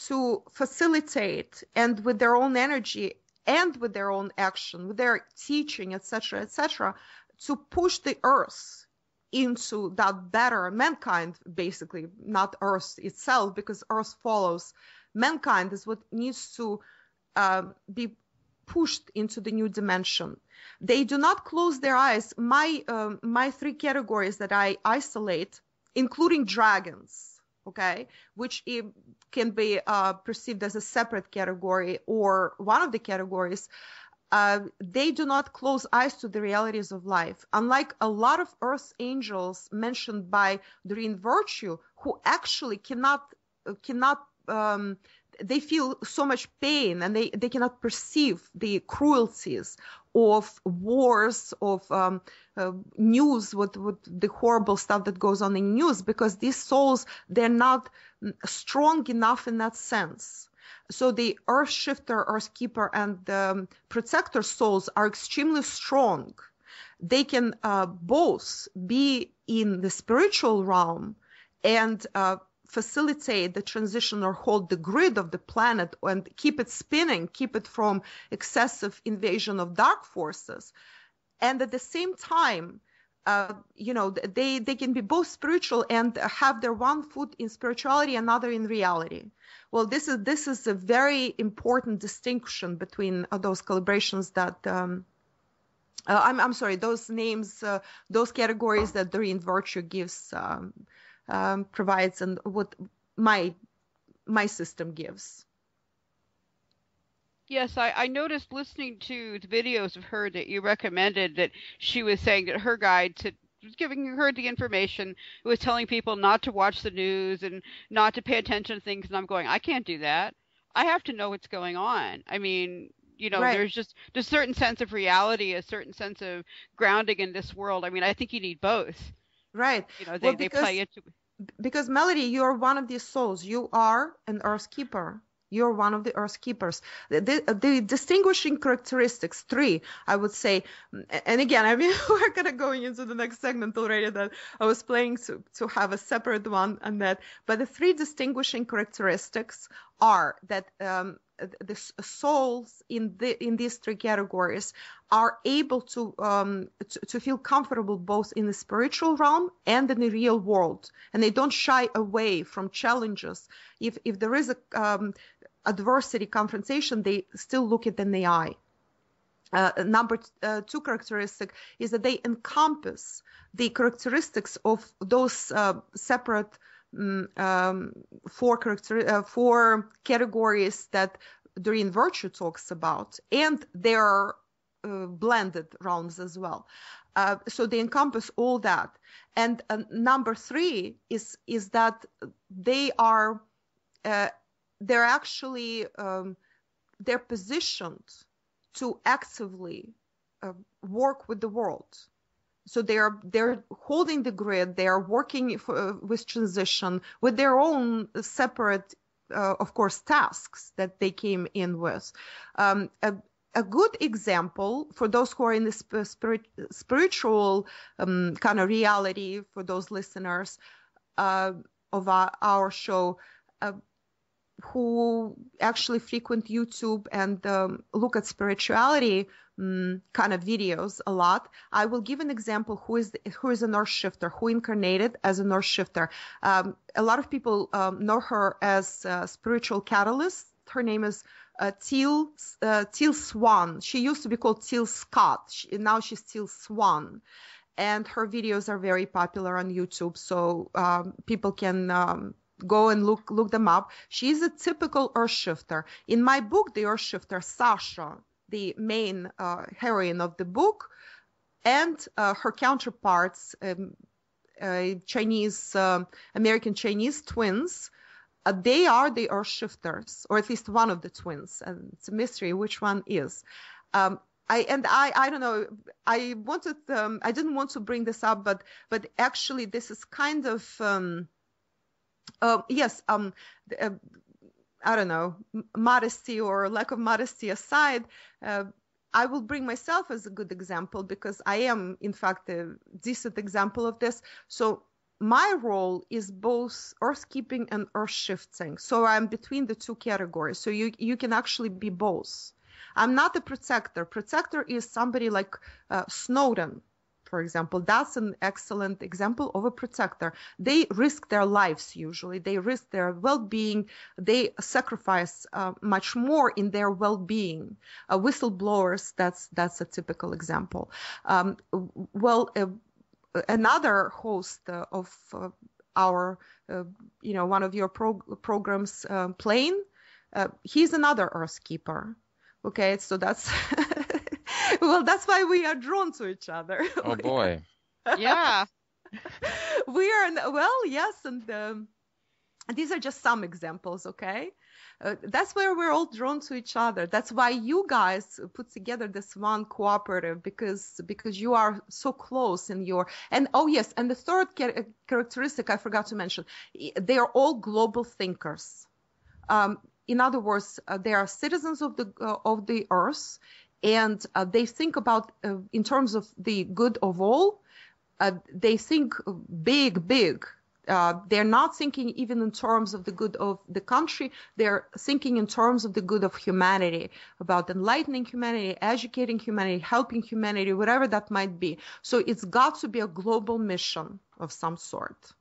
to facilitate, and with their own energy and with their own action, with their teaching, etc., to push the earth into that better mankind, basically, not earth itself, because earth follows. Mankind is what needs to be pushed into the new dimension. They do not close their eyes. My three categories that I isolate, including dragons, okay, which can be perceived as a separate category or one of the categories, they do not close eyes to the realities of life. Unlike a lot of earth angels mentioned by Doreen Virtue, who actually cannot they feel so much pain and they cannot perceive the cruelties of wars, of news, what the horrible stuff that goes on in news, because these souls, they're not strong enough in that sense. So the earth shifter, earth keeper, and the protector souls are extremely strong. They can both be in the spiritual realm and facilitate the transition or hold the grid of the planet and keep it spinning, keep it from excessive invasion of dark forces. And at the same time, they can be both spiritual and have their one foot in spirituality, another in reality. Well, this is a very important distinction between those calibrations that I'm sorry, those names, those categories that Doreen Virtue gives, provides, and what my system gives. Yes, I noticed listening to the videos of her that you recommended that she was saying that her guide was giving her the information. It was telling people not to watch the news and not to pay attention to things. And I'm going, I can't do that. I have to know what's going on. I mean, right. There's just a certain sense of reality, a certain sense of grounding in this world. I mean, I think you need both. Right. You know, Well, they play into. because Melody, you're one of these souls. You are an Earth keeper. You're one of the Earth keepers. The distinguishing characteristics, three, I would say, and again, I mean, we're kind of going into the next segment already that I was planning to have a separate one on that. But the three distinguishing characteristics are that the souls in these three categories are able to feel comfortable both in the spiritual realm and in the real world, and they don't shy away from challenges. If there is a adversity, confrontation, they still look it in the eye. Number two characteristic is that they encompass the characteristics of those separate four categories that Doreen Virtue talks about, and their blended realms as well. So they encompass all that. And number three is that they are they're actually they're positioned to actively work with the world. So they're holding the grid. They are working with transition with their own separate, of course, tasks that they came in with. A good example for those who are in the spiritual kind of reality, for those listeners of our show, who actually frequent YouTube and look at spirituality kind of videos a lot, I will give an example who is a Earth shifter, who incarnated as an Earth shifter. A lot of people know her as a spiritual catalyst. Her name is Teal Swan. She used to be called Teal Scott. Now she's Teal Swan. And her videos are very popular on YouTube, so people can go and look them up. She's a typical Earth shifter. In my book, The Earth Shifter, Sasha, the main heroine of the book, and her counterparts, Chinese, American Chinese twins, they are the Earth shifters, or at least one of the twins. And it's a mystery which one is. I don't know. I didn't want to bring this up, but actually this is kind of I don't know, modesty or lack of modesty aside, I will bring myself as a good example because I am, in fact, a decent example of this. So my role is both earth keeping and earth shifting. So I'm between the two categories. So you can actually be both. I'm not a protector. Protector is somebody like Snowden, for example. That's an excellent example of a protector. They risk their lives usually. They risk their well-being. They sacrifice much more in their well-being. Whistleblowers, that's a typical example. Another host of our, one of your programs, Plane, he's another Earth keeper. Okay, so that's well, that's why we are drawn to each other. Oh boy. Yeah. We are, well, yes, and these are just some examples, okay? That's where we're all drawn to each other. That's why you guys put together this one cooperative, because you are so close in your, and oh yes, and the third characteristic I forgot to mention, they are all global thinkers. In other words, they are citizens of the earth, and they think about, in terms of the good of all, they think big. They're not thinking even in terms of the good of the country. They're thinking in terms of the good of humanity, about enlightening humanity, educating humanity, helping humanity, whatever that might be. So it's got to be a global mission of some sort.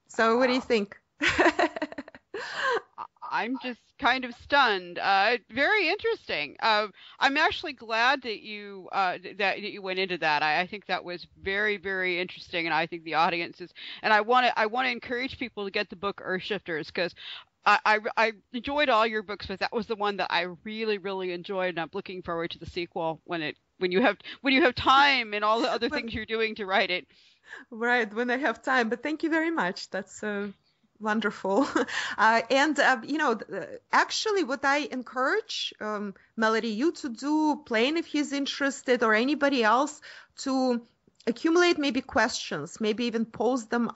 So what do you think? I'm just kind of stunned. Very interesting. I'm actually glad that you went into that. I think that was very, very interesting, and I think the audience is. And I want to encourage people to get the book Earthshifters, because I enjoyed all your books, but that was the one that I really, really enjoyed, and I'm looking forward to the sequel when you have time and all the other things you're doing to write it. Right, when I have time. But thank you very much. That's wonderful. Actually what I encourage Melody, you to do, Plane, if he's interested, or anybody else, to accumulate maybe questions, maybe even post them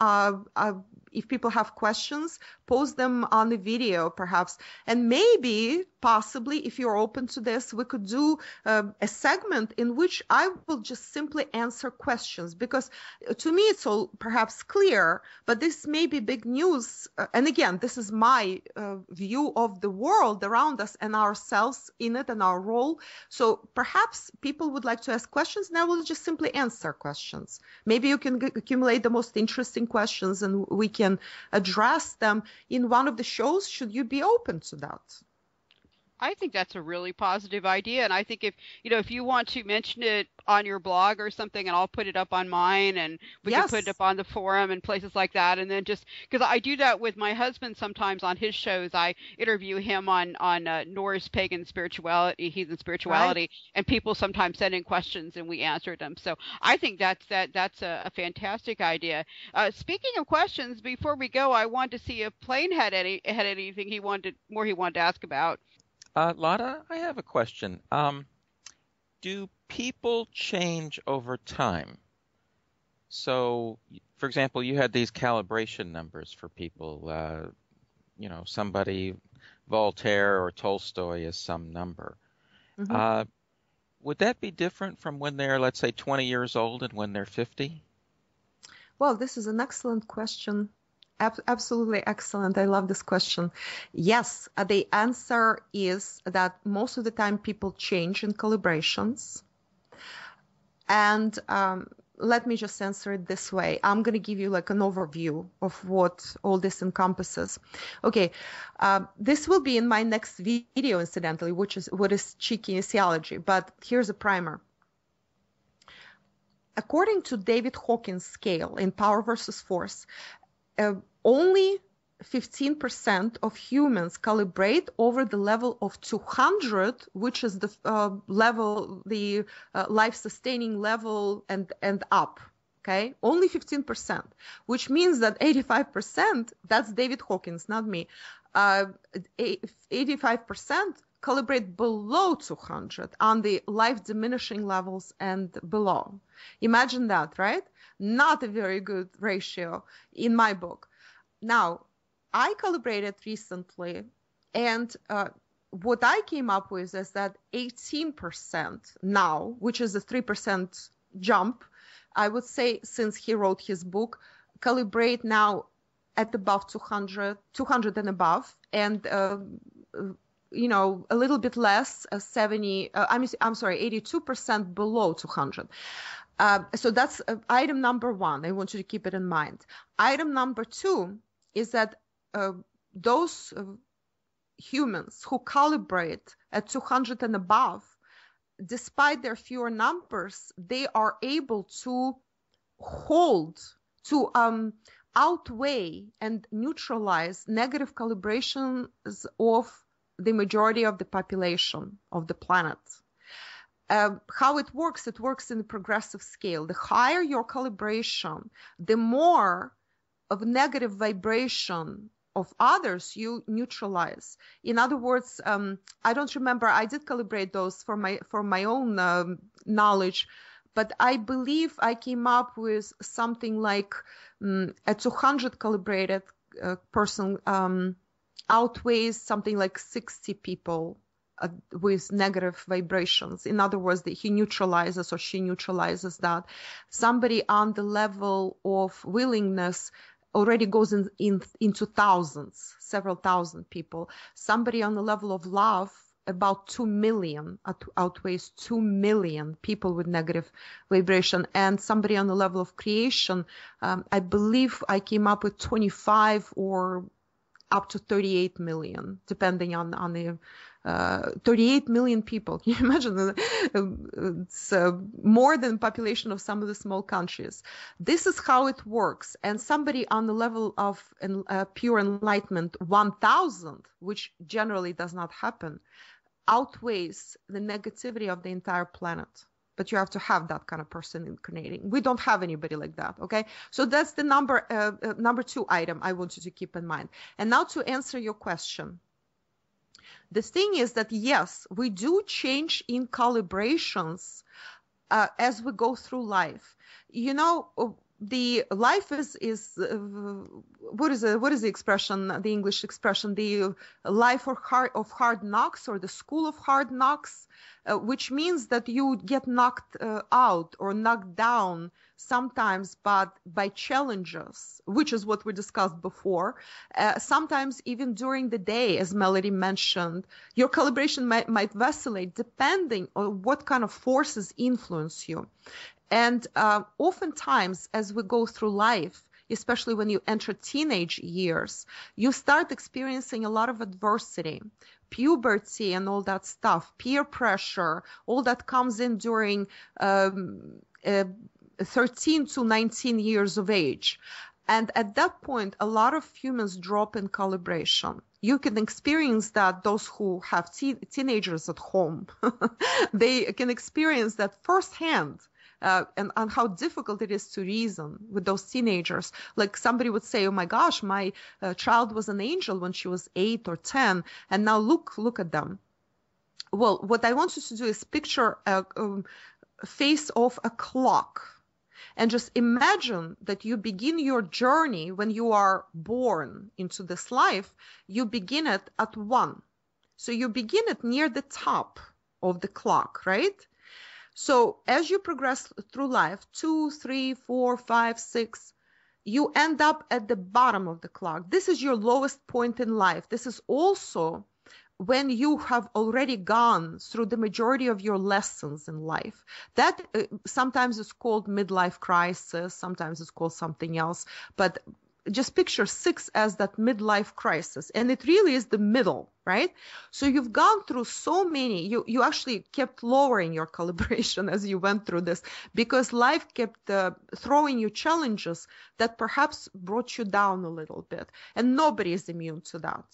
if people have questions, post them on the video perhaps. And maybe, possibly, if you're open to this, we could do a segment in which I will just simply answer questions, because to me it's all perhaps clear, but this may be big news. And again, this is my view of the world around us and ourselves in it and our role. So perhaps people would like to ask questions, and I will just simply answer questions. Maybe you can accumulate the most interesting questions and we can address them in one of the shows. Should you be open to that? I think that's a really positive idea, and I think if you want to mention it on your blog or something, and I'll put it up on mine, and we can put it up on the forum and places like that, and then just because I do that with my husband sometimes on his shows, I interview him on Norse pagan spirituality, heathen spirituality, right. And people sometimes send in questions and we answer them. So I think that's a fantastic idea. Speaking of questions, before we go, I wanted to see if Plain had anything he wanted to ask about. Lada, I have a question. Do people change over time? So, for example, you had these calibration numbers for people. Somebody, Voltaire or Tolstoy is some number. Mm-hmm. Would that be different from when they're, let's say, 20 years old and when they're 50? Well, this is an excellent question. Absolutely excellent. I love this question. Yes, the answer is that most of the time people change in calibrations. And let me just answer it this way. I'm going to give you like an overview of what all this encompasses. Okay, this will be in my next video, incidentally, which is what is chi kinesiology. But here's a primer. According to David Hawkins' scale in Power versus Force, only 15% of humans calibrate over the level of 200, which is the level, the life-sustaining level and up. Okay, only 15%, which means that 85%, that's David Hawkins, not me, 85% calibrate below 200 on the life-diminishing levels and below. Imagine that, right? Not a very good ratio in my book. Now, I calibrated recently, and what I came up with is that 18% now, which is a 3% jump, I would say, since he wrote his book, calibrate now at above 200 and above, and a little bit less, 82% below 200. So that's item number one. I want you to keep it in mind. Item number two is that those humans who calibrate at 200 and above, despite their fewer numbers, they are able to outweigh and neutralize negative calibrations of the majority of the population of the planet. How it works in a progressive scale. The higher your calibration, the more of negative vibration of others you neutralize. In other words, I don't remember, I did calibrate those for my own knowledge, but I believe I came up with something like a 200 calibrated person outweighs something like 60 people with negative vibrations. In other words, he neutralizes or she neutralizes that. Somebody on the level of willingness already goes into thousands, several thousand people. Somebody on the level of love, about 2 million, outweighs 2 million people with negative vibration. And somebody on the level of creation, I believe I came up with 25 or up to 38 million, depending on the 38 million people. Can you imagine? It's more than the population of some of the small countries. This is how it works. And somebody on the level of pure enlightenment, 1,000, which generally does not happen, outweighs the negativity of the entire planet. But you have to have that kind of person incarnating. We don't have anybody like that, okay? So that's the number two item I want you to keep in mind. And now to answer your question. The thing is that, yes, we do change in calibrations as we go through life. You know, the life is what is the expression, the English expression, the life of hard knocks, or the school of hard knocks, which means that you get knocked out or knocked down sometimes, but by challenges, which is what we discussed before. Sometimes even during the day, as Melodi mentioned, your calibration might vacillate depending on what kind of forces influence you. And oftentimes, as we go through life, especially when you enter teenage years, you start experiencing a lot of adversity, puberty and all that stuff, peer pressure, all that comes in during 13 to 19 years of age. And at that point, a lot of humans drop in calibration. You can experience that, those who have teenagers at home, they can experience that firsthand. And how difficult it is to reason with those teenagers. Like somebody would say, oh my gosh, my child was an angel when she was 8 or 10, and now look at them. Well, what I want you to do is picture a face of a clock, and just imagine that you begin your journey when you are born into this life. You begin it at 1. So you begin it near the top of the clock, right? So as you progress through life, 2, 3, 4, 5, 6, you end up at the bottom of the clock. This is your lowest point in life. This is also when you have already gone through the majority of your lessons in life. That sometimes is called midlife crisis, sometimes it's called something else, but just picture 6 as that midlife crisis, and it really is the middle, right? So you've gone through so many, you actually kept lowering your calibration as you went through this, because life kept throwing you challenges that perhaps brought you down a little bit, and nobody is immune to that.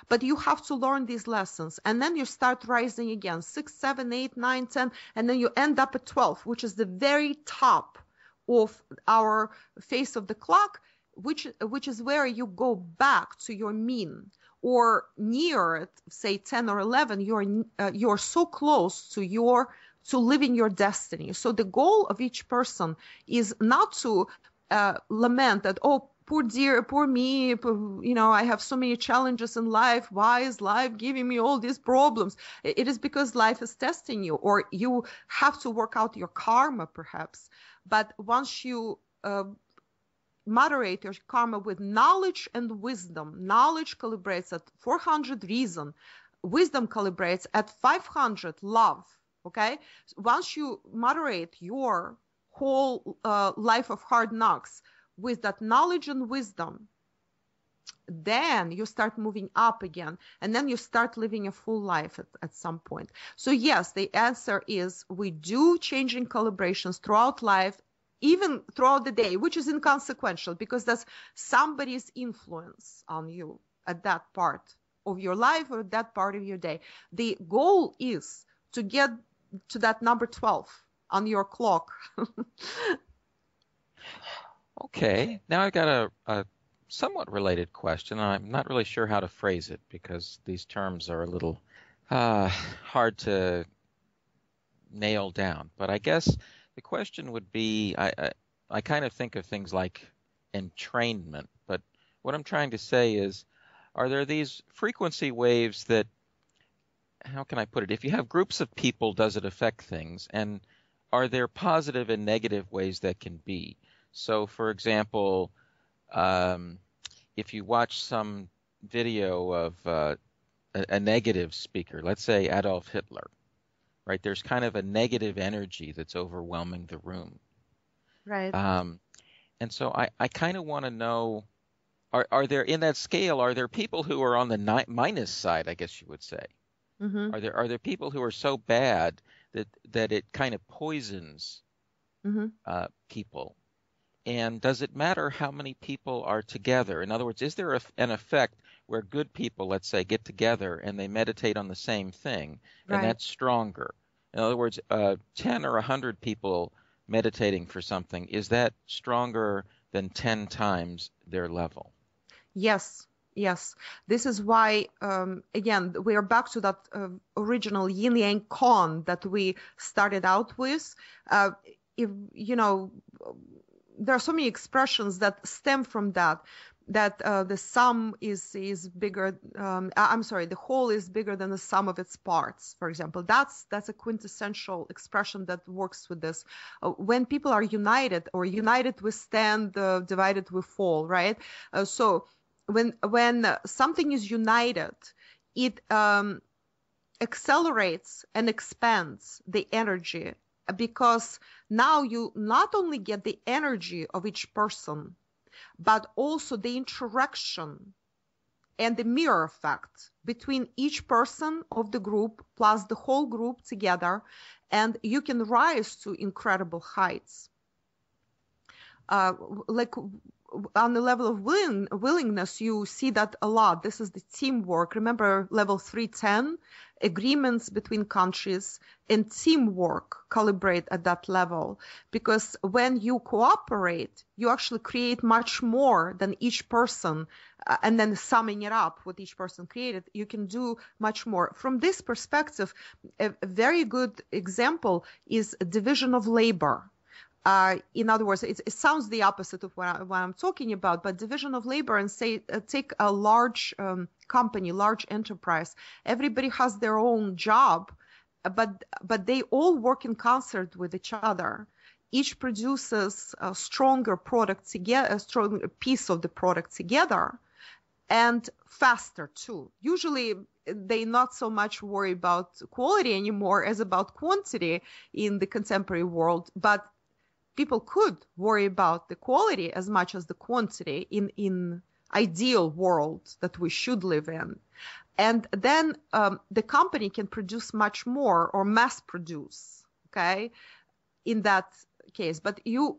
But you have to learn these lessons, and then you start rising again, 6, 7, 8, 9, 10, and then you end up at 12, which is the very top of our face of the clock, which is where you go back to your mean, or near it, say 10 or 11, you're so close to living your destiny. So the goal of each person is not to lament that, oh, poor me, I have so many challenges in life. Why is life giving me all these problems? It is because life is testing you, or you have to work out your karma, perhaps. But once you moderate your karma with knowledge and wisdom. Knowledge calibrates at 400 reason. Wisdom calibrates at 500 love. Okay? Once you moderate your whole life of hard knocks with that knowledge and wisdom, then you start moving up again, and then you start living a full life at some point. So yes, the answer is we do changing calibrations throughout life, even throughout the day, which is inconsequential because that's somebody's influence on you at that part of your life or that part of your day. The goal is to get to that number 12 on your clock. Okay, now I've got a somewhat related question. I'm not really sure how to phrase it because these terms are a little hard to nail down, but I guess the question would be, I kind of think of things like entrainment, but what I'm trying to say is, are there these frequency waves that, how can I put it, if you have groups of people, does it affect things? And are there positive and negative ways that can be? So, for example, if you watch some video of a negative speaker, let's say Adolf Hitler, right? There's kind of a negative energy that's overwhelming the room. Right. And so I kind of want to know, are there, in that scale, are there people who are on the minus side, I guess you would say? Mm-hmm. Are there people who are so bad that it kind of poisons people? And does it matter how many people are together? In other words, is there an effect where good people, let's say, get together and they meditate on the same thing, and that's stronger? In other words, 10 or 100 people meditating for something, is that stronger than 10 times their level? Yes. Yes, this is why, again, we are back to that original yin yang con that we started out with. If you know, there are so many expressions that stem from that. That the sum is bigger. I'm sorry, the whole is bigger than the sum of its parts. For example, that's a quintessential expression that works with this. When people are united, or united we stand, divided we fall, right? So when something is united, it accelerates and expands the energy, because now you not only get the energy of each person, but also the interaction and the mirror effect between each person of the group plus the whole group together, and you can rise to incredible heights. Like on the level of willingness, you see that a lot. This is the teamwork. Remember level 310, agreements between countries and teamwork calibrate at that level. Because when you cooperate, you actually create much more than each person, and then summing it up, what each person created, you can do much more. From this perspective, a very good example is division of labor. In other words, it sounds the opposite of what I'm talking about, but division of labor, and say, take a large company, large enterprise. Everybody has their own job, but they all work in concert with each other. Each produces a stronger product together, a stronger piece of the product together, and faster too. Usually they not so much worry about quality anymore as about quantity in the contemporary world, but people could worry about the quality as much as the quantity in ideal world that we should live in. And then the company can produce much more, or mass produce, okay, in that case. But you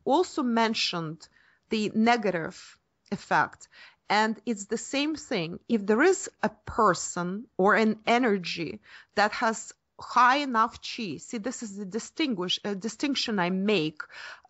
also mentioned the negative effect. And it's the same thing. If there is a person or an energy that has high enough chi. See, this is the distinction I make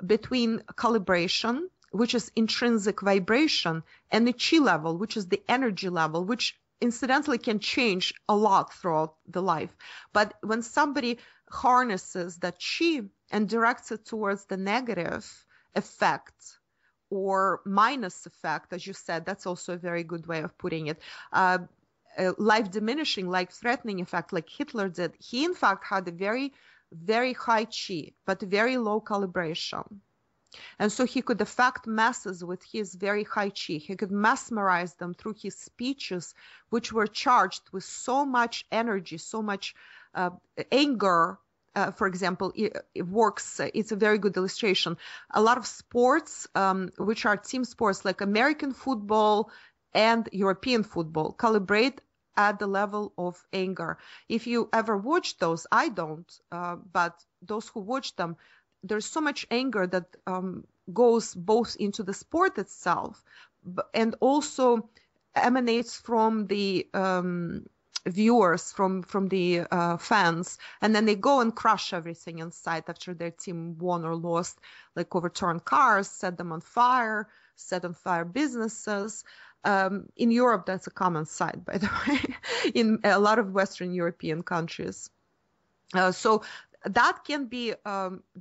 between calibration, which is intrinsic vibration, and the chi level, which is the energy level, which incidentally can change a lot throughout the life. But when somebody harnesses that chi and directs it towards the negative effect or minus effect, as you said, that's also a very good way of putting it. Life diminishing, life threatening effect, like Hitler did. He in fact had a very, very high chi, but very low calibration. And so he could affect masses with his very high chi. He could mesmerize them through his speeches, which were charged with so much energy, so much anger. For example, it works. It's a very good illustration. A lot of sports, which are team sports, like American football and European football, calibrate at the level of anger. If you ever watch those, I don't, but those who watch them, there's so much anger that goes both into the sport itself and also emanates from the viewers, from the fans, and then they go and crush everything in sight after their team won or lost, like overturn cars, set them on fire, set on fire businesses. In Europe, that's a common sight, by the way, in a lot of Western European countries. So that can be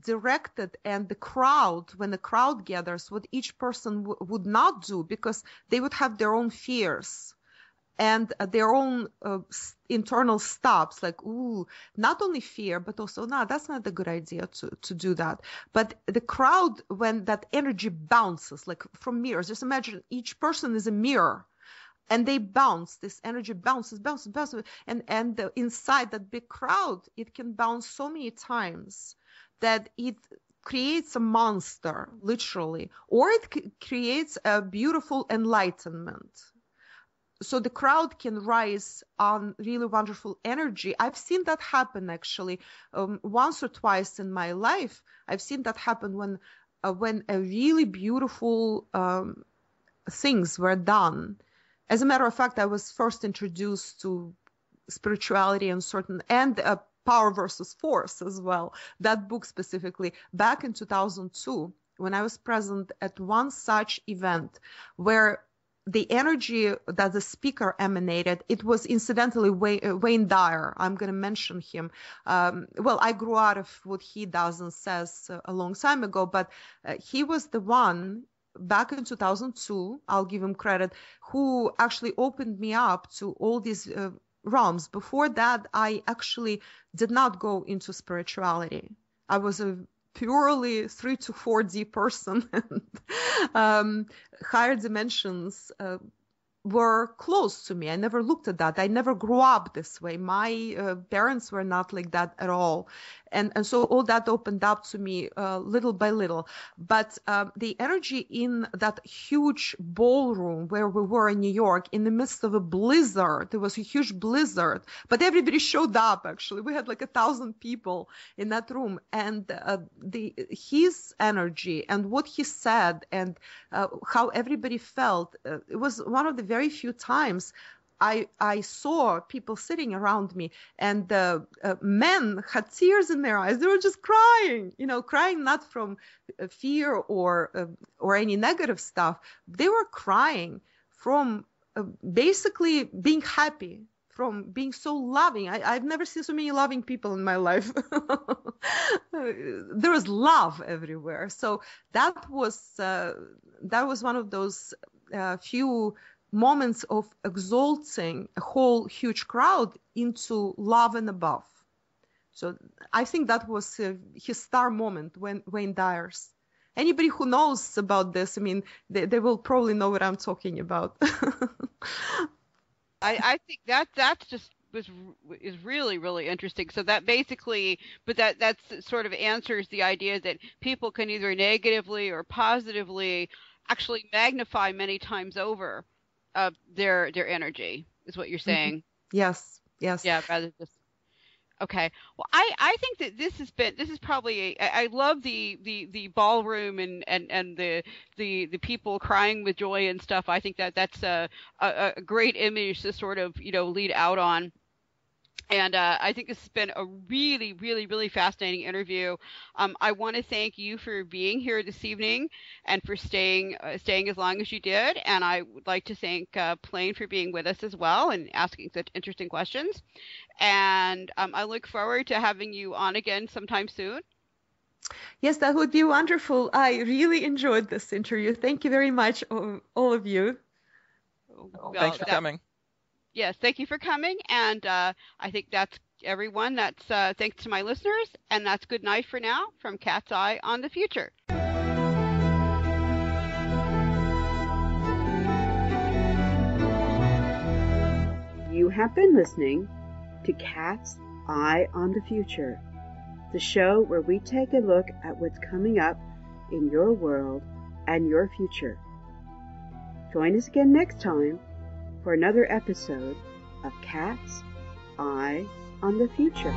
directed, and the crowd, when the crowd gathers, what each person would not do, because they would have their own fears and their own internal stops, like, ooh, not only fear, but also, no, that's not a good idea to do that. But the crowd, when that energy bounces, like from mirrors, just imagine each person is a mirror, and they bounce, this energy bounces, and inside that big crowd, it can bounce so many times that it creates a monster, literally, or it creates a beautiful enlightenment. So the crowd can rise on really wonderful energy. I've seen that happen, actually, once or twice in my life. I've seen that happen when a really beautiful things were done. As a matter of fact, I was first introduced to spirituality and Power versus Force as well, that book specifically, back in 2002, when I was present at one such event where the energy that the speaker emanated, it was incidentally Wayne Dyer. I'm going to mention him. Well, I grew out of what he does and says a long time ago, but he was the one back in 2002, I'll give him credit, who actually opened me up to all these realms. Before that, I actually did not go into spirituality. I was a purely 3 to 4D person. Higher dimensions were close to me. I never looked at that. I never grew up this way. My parents were not like that at all. And so all that opened up to me little by little. But the energy in that huge ballroom where we were in New York, in the midst of a blizzard, there was a huge blizzard, but everybody showed up, actually. We had like 1,000 people in that room. And his energy and what he said and how everybody felt, it was one of the very few times I saw people sitting around me, and men had tears in their eyes. They were just crying, crying not from fear or any negative stuff. They were crying from basically being happy, from being so loving. I've never seen so many loving people in my life. There was love everywhere. So that was one of those few moments of exalting a whole huge crowd into love and above. So I think that was his star moment, when Wayne Dyer's. Anybody who knows about this, I mean, they will probably know what I'm talking about. I think that's just is really, really interesting. So that basically, but that sort of answers the idea that people can either negatively or positively actually magnify many times over their energy, is what you're saying. Mm-hmm. Yes. Yeah, rather just okay. Well, I think that this is probably I love the ballroom and the people crying with joy and stuff. I think that's a great image to sort of lead out on. And I think this has been a really, really, really fascinating interview. I want to thank you for being here this evening and for staying as long as you did. And I would like to thank Plain for being with us as well and asking such interesting questions. And I look forward to having you on again sometime soon. Yes, that would be wonderful. I really enjoyed this interview. Thank you very much, all of you. Well, thanks for coming. Yes, thank you for coming, and I think that's everyone. That's thanks to my listeners, and that's good night for now from Cat's Eye on the Future. You have been listening to Cat's Eye on the Future, the show where we take a look at what's coming up in your world and your future. Join us again next time for another episode of Cat's Eye on the Future.